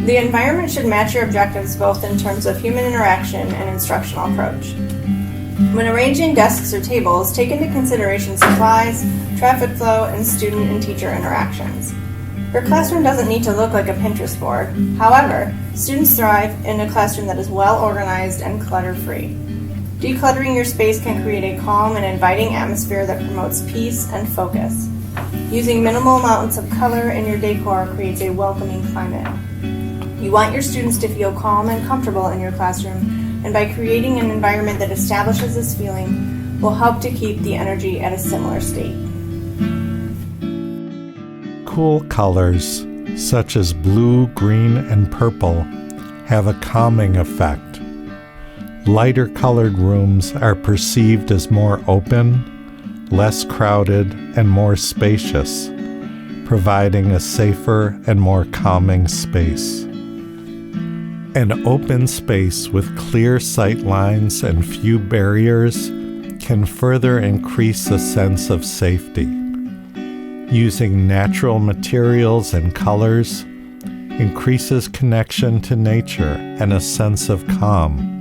The environment should match your objectives both in terms of human interaction and instructional approach. When arranging desks or tables, take into consideration supplies, traffic flow, and student and teacher interactions. Your classroom doesn't need to look like a Pinterest board. However, students thrive in a classroom that is well organized and clutter-free. Decluttering your space can create a calm and inviting atmosphere that promotes peace and focus. Using minimal amounts of color in your decor creates a welcoming climate. You want your students to feel calm and comfortable in your classroom, and by creating an environment that establishes this feeling will help to keep the energy at a similar state. Cool colors, such as blue, green, and purple, have a calming effect. Lighter colored rooms are perceived as more open, less crowded, and more spacious, providing a safer and more calming space. An open space with clear sight lines and few barriers can further increase a sense of safety. Using natural materials and colors increases connection to nature and a sense of calm.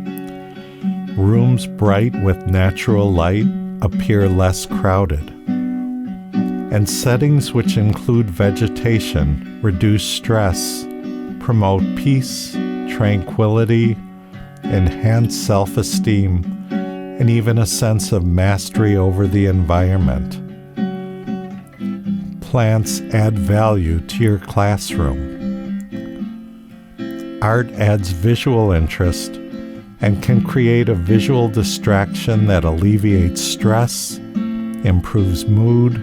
Rooms bright with natural light appear less crowded. And settings which include vegetation reduce stress, promote peace, tranquility, enhance self-esteem, and even a sense of mastery over the environment. Plants add value to your classroom. Art adds visual interest and can create a visual distraction that alleviates stress, improves mood,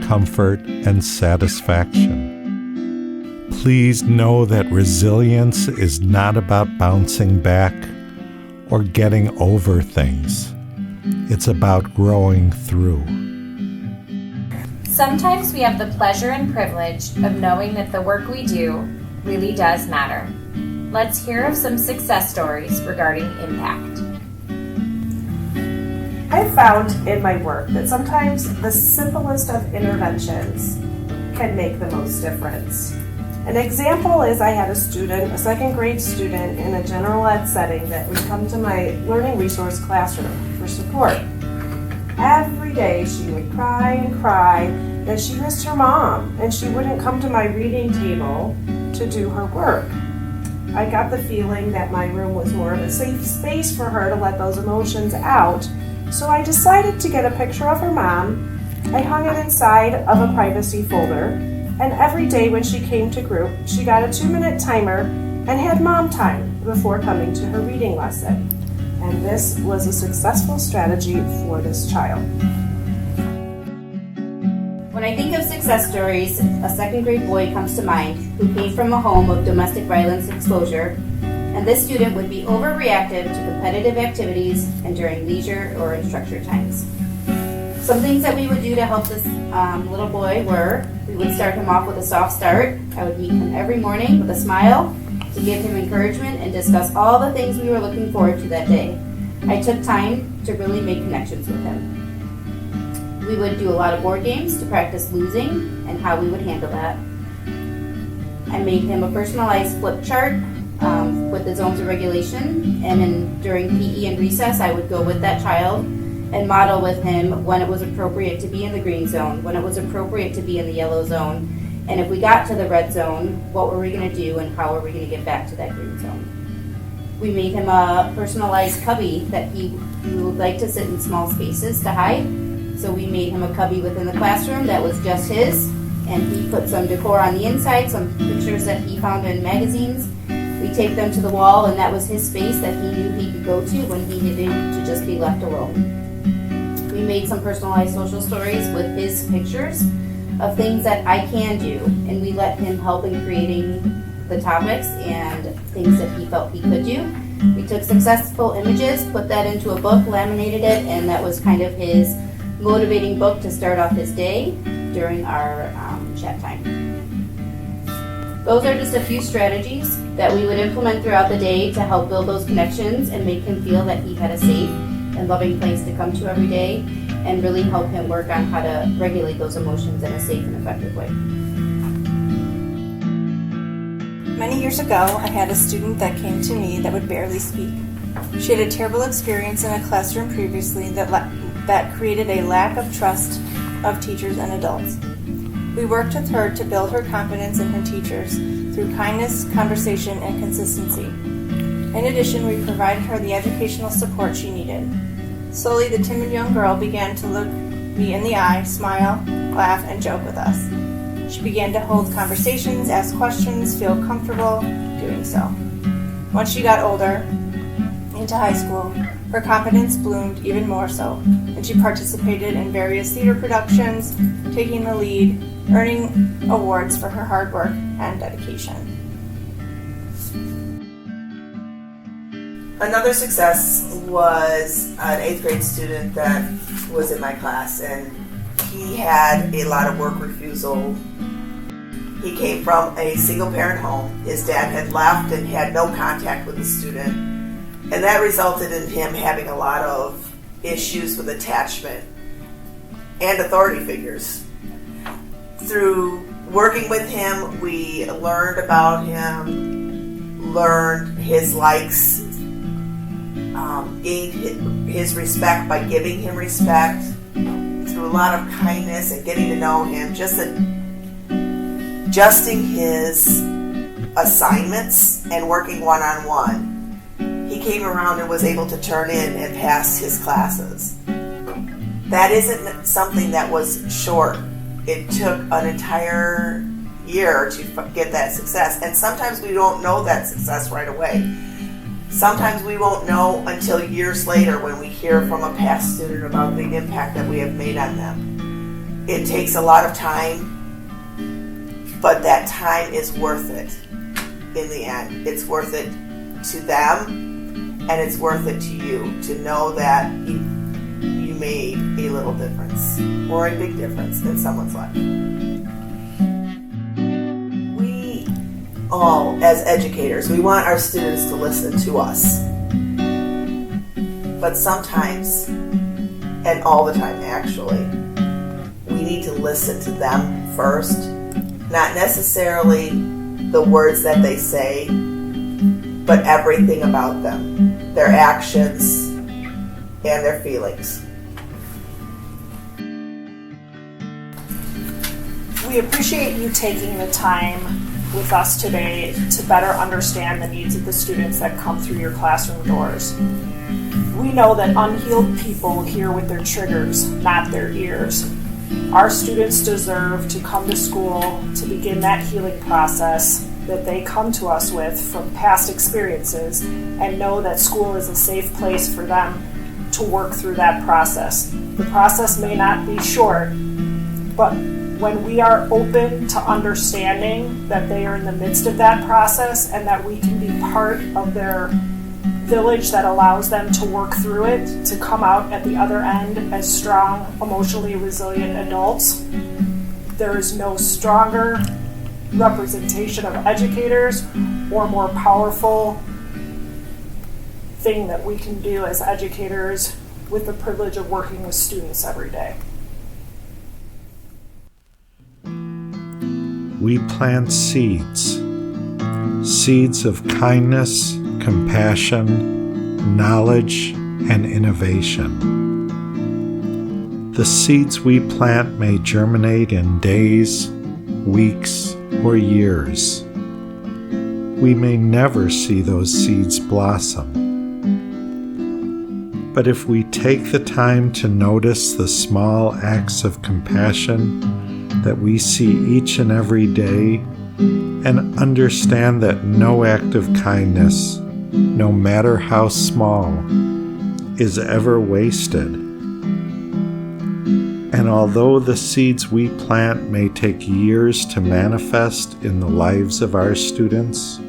comfort, and satisfaction. Please know that resilience is not about bouncing back or getting over things. It's about growing through. Sometimes we have the pleasure and privilege of knowing that the work we do really does matter. Let's hear of some success stories regarding impact. I've found in my work that sometimes the simplest of interventions can make the most difference. An example is I had a student, a second grade student in a general ed setting that would come to my learning resource classroom for support. Every day she would cry and cry that she missed her mom and she wouldn't come to my reading table to do her work. I got the feeling that my room was more of a safe space for her to let those emotions out, so I decided to get a picture of her mom. I hung it inside of a privacy folder, and every day when she came to group, she got a 2-minute timer and had mom time before coming to her reading lesson. And this was a successful strategy for this child. When I think of success stories, a second grade boy comes to mind who came from a home of domestic violence exposure, and this student would be overreactive to competitive activities and during leisure or unstructured times. Some things that we would do to help this little boy were, we would start him off with a soft start. I would meet him every morning with a smile, to give him encouragement and discuss all the things we were looking forward to that day. I took time to really make connections with him. We would do a lot of board games to practice losing and how we would handle that. I made him a personalized flip chart with the zones of regulation, and during PE and recess I would go with that child and model with him when it was appropriate to be in the green zone, when it was appropriate to be in the yellow zone, and if we got to the red zone, what were we going to do and how were we going to get back to that green zone. We made him a personalized cubby that he would like to sit in small spaces to hide. So we made him a cubby within the classroom that was just his, and he put some decor on the inside, some pictures that he found in magazines. We taped them to the wall, and that was his space that he knew he could go to when he needed to just be left alone. We made some personalized social stories with his pictures of things that I can do, and we let him help in creating the topics and things that he felt he could do. We took successful images, put that into a book, laminated it, and that was kind of his motivating book to start off his day during our chat time. Those are just a few strategies that we would implement throughout the day to help build those connections and make him feel that he had a safe and loving place to come to every day, and really help him work on how to regulate those emotions in a safe and effective way. Many years ago, I had a student that came to me that would barely speak. She had a terrible experience in a classroom previously that created a lack of trust of teachers and adults. We worked with her to build her confidence in her teachers through kindness, conversation, and consistency. In addition, we provided her the educational support she needed. Slowly, the timid young girl began to look me in the eye, smile, laugh, and joke with us. She began to hold conversations, ask questions, feel comfortable doing so. Once she got older, into high school, her confidence bloomed even more so, and she participated in various theater productions, taking the lead, earning awards for her hard work and dedication. Another success was an 8th grade student that was in my class, and he had a lot of work refusal. He came from a single parent home. His dad had left and had no contact with the student, and that resulted in him having a lot of issues with attachment and authority figures. Through working with him, we learned about him, learned his likes, gained his respect by giving him respect through a lot of kindness and getting to know him, just adjusting his assignments and working one-on-one. He came around and was able to turn in and pass his classes. That isn't something that was short. It took an entire year to get that success, and sometimes we don't know that success right away. Sometimes we won't know until years later when we hear from a past student about the impact that we have made on them. It takes a lot of time, but that time is worth it in the end. It's worth it to them, and it's worth it to you to know that you made a little difference or a big difference in someone's life. We all, as educators, we want our students to listen to us. But sometimes, and all the time actually, we need to listen to them first. Not necessarily the words that they say, but everything about them, their actions and their feelings. We appreciate you taking the time with us today to better understand the needs of the students that come through your classroom doors. We know that unhealed people hear with their triggers, not their ears. Our students deserve to come to school to begin that healing process that they come to us with from past experiences, and know that school is a safe place for them to work through that process. The process may not be short, but when we are open to understanding that they are in the midst of that process and that we can be part of their village that allows them to work through it, to come out at the other end as strong, emotionally resilient adults, there is no stronger representation of educators or more powerful thing that we can do as educators with the privilege of working with students every day. We plant seeds of kindness, compassion, knowledge, and innovation. The seeds we plant may germinate in days, weeks, or years. We may never see those seeds blossom. But if we take the time to notice the small acts of compassion that we see each and every day, and understand that no act of kindness, no matter how small, is ever wasted. And although the seeds we plant may take years to manifest in the lives of our students,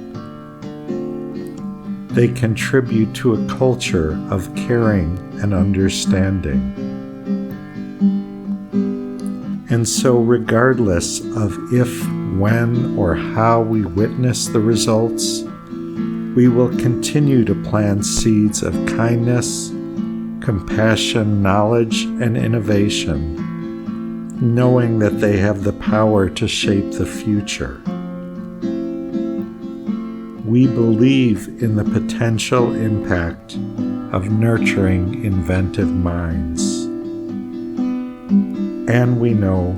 they contribute to a culture of caring and understanding. And so, regardless of if, when, or how we witness the results, we will continue to plant seeds of kindness, compassion, knowledge, and innovation, knowing that they have the power to shape the future. We believe in the potential impact of nurturing inventive minds. And we know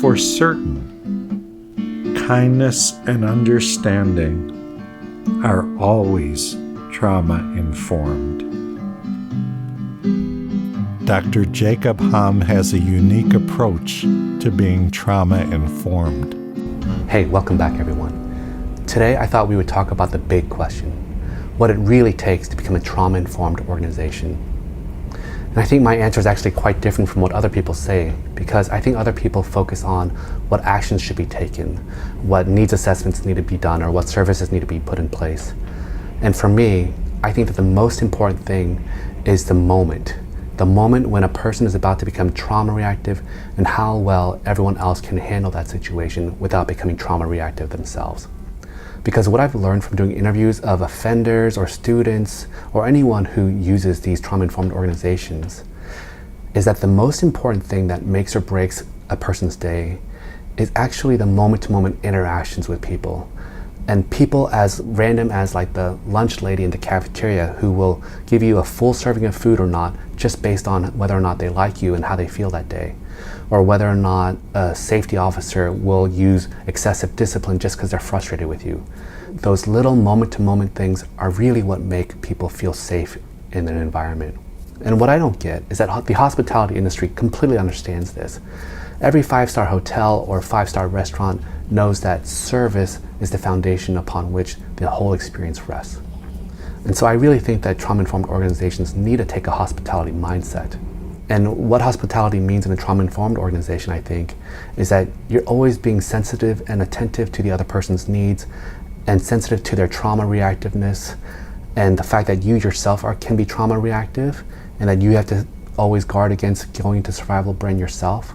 for certain kindness and understanding are always trauma-informed. Dr. Jacob Hamm has a unique approach to being trauma-informed. Hey, welcome back everyone. Today I thought we would talk about the big question, what it really takes to become a trauma-informed organization. And I think my answer is actually quite different from what other people say, because I think other people focus on what actions should be taken, what needs assessments need to be done, or what services need to be put in place. And for me, I think that the most important thing is the moment when a person is about to become trauma reactive, and how well everyone else can handle that situation without becoming trauma reactive themselves. Because what I've learned from doing interviews of offenders or students or anyone who uses these trauma-informed organizations is that the most important thing that makes or breaks a person's day is actually the moment-to-moment interactions with people. And people as random as like the lunch lady in the cafeteria who will give you a full serving of food or not just based on whether or not they like you and how they feel that day. Or whether or not a safety officer will use excessive discipline just because they're frustrated with you. Those little moment-to-moment things are really what make people feel safe in an environment. And what I don't get is that the hospitality industry completely understands this. Every 5-star hotel or 5-star restaurant knows that service is the foundation upon which the whole experience rests. And so I really think that trauma-informed organizations need to take a hospitality mindset. And what hospitality means in a trauma-informed organization, I think, is that you're always being sensitive and attentive to the other person's needs and sensitive to their trauma reactiveness, and the fact that you yourself can be trauma reactive, and that you have to always guard against going into survival brain yourself,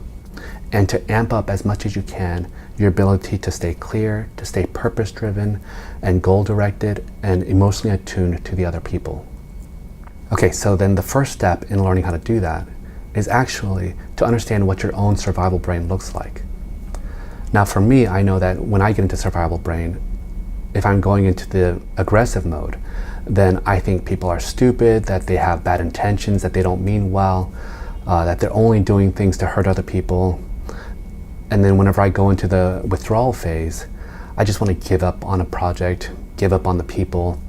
and to amp up as much as you can your ability to stay clear, to stay purpose-driven and goal-directed and emotionally attuned to the other people. Okay, so then the first step in learning how to do that is actually to understand what your own survival brain looks like. Now for me, I know that when I get into survival brain, if I'm going into the aggressive mode, then I think people are stupid, that they have bad intentions, that they don't mean well, that they're only doing things to hurt other people. And then whenever I go into the withdrawal phase, I just want to give up on a project, give up on the people,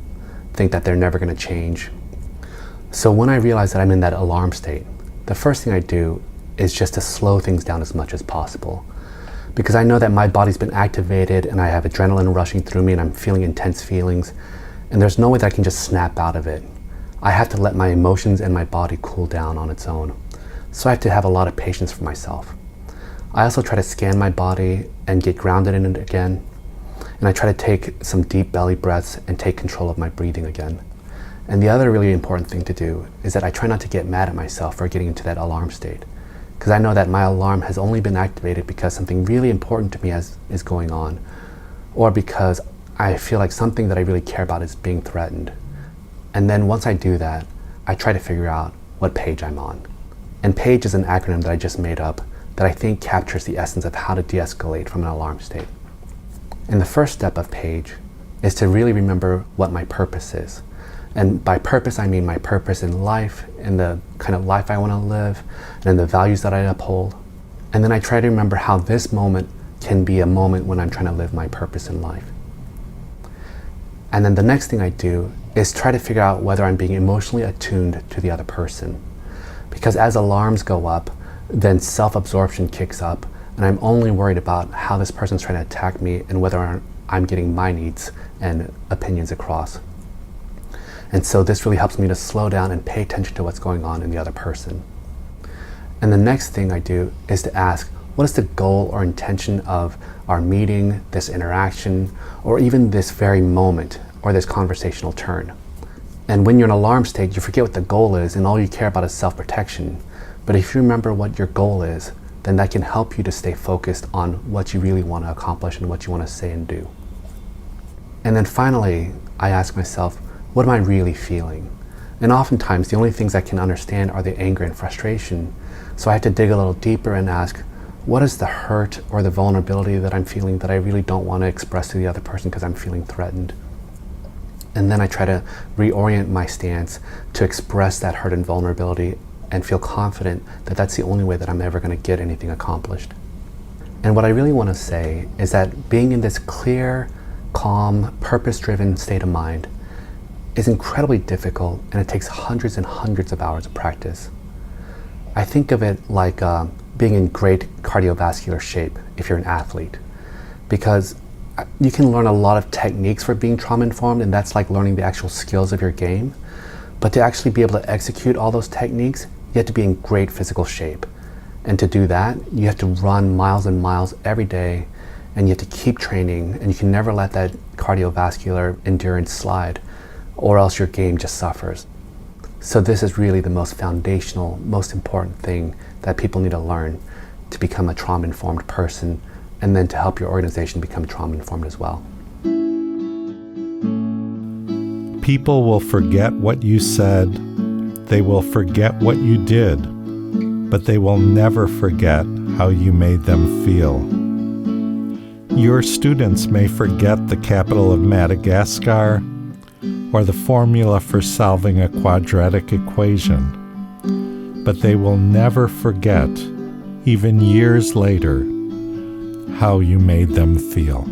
think that they're never going to change. So when I realize that I'm in that alarm state, the first thing I do is just to slow things down as much as possible. Because I know that my body's been activated and I have adrenaline rushing through me and I'm feeling intense feelings, and there's no way that I can just snap out of it. I have to let my emotions and my body cool down on its own. So I have to have a lot of patience for myself. I also try to scan my body and get grounded in it again. And I try to take some deep belly breaths and take control of my breathing again. And the other really important thing to do is that I try not to get mad at myself for getting into that alarm state. because I know that my alarm has only been activated because something really important to me is going on, or because I feel like something that I really care about is being threatened. And then once I do that, I try to figure out what page I'm on. And PAGE is an acronym that I just made up that I think captures the essence of how to de-escalate from an alarm state. And the first step of PAGE is to really remember what my purpose is. And by purpose, I mean my purpose in life, in the kind of life I want to live, and in the values that I uphold. And then I try to remember how this moment can be a moment when I'm trying to live my purpose in life. And then the next thing I do is try to figure out whether I'm being emotionally attuned to the other person. Because as alarms go up, then self-absorption kicks up, and I'm only worried about how this person's trying to attack me and whether I'm getting my needs and opinions across. And so this really helps me to slow down and pay attention to what's going on in the other person. And the next thing I do is to ask, what is the goal or intention of our meeting, this interaction, or even this very moment, or this conversational turn? And when you're in an alarm state, you forget what the goal is, and all you care about is self-protection. But if you remember what your goal is, then that can help you to stay focused on what you really want to accomplish and what you want to say and do. And then finally, I ask myself, what am I really feeling? And oftentimes, the only things I can understand are the anger and frustration. So I have to dig a little deeper and ask, what is the hurt or the vulnerability that I'm feeling that I really don't want to express to the other person because I'm feeling threatened? And then I try to reorient my stance to express that hurt and vulnerability and feel confident that that's the only way that I'm ever going to get anything accomplished. And what I really want to say is that being in this clear, calm, purpose-driven state of mind is incredibly difficult, and it takes hundreds and hundreds of hours of practice. I think of it like being in great cardiovascular shape if you're an athlete, because you can learn a lot of techniques for being trauma-informed, and that's like learning the actual skills of your game. But to actually be able to execute all those techniques, you have to be in great physical shape. And to do that, you have to run miles and miles every day, and you have to keep training, and you can never let that cardiovascular endurance slide, or else your game just suffers. So this is really the most foundational, most important thing that people need to learn to become a trauma-informed person, and then to help your organization become trauma-informed as well. People will forget what you said, they will forget what you did, but they will never forget how you made them feel. Your students may forget the capital of Madagascar or the formula for solving a quadratic equation, but they will never forget, even years later, how you made them feel.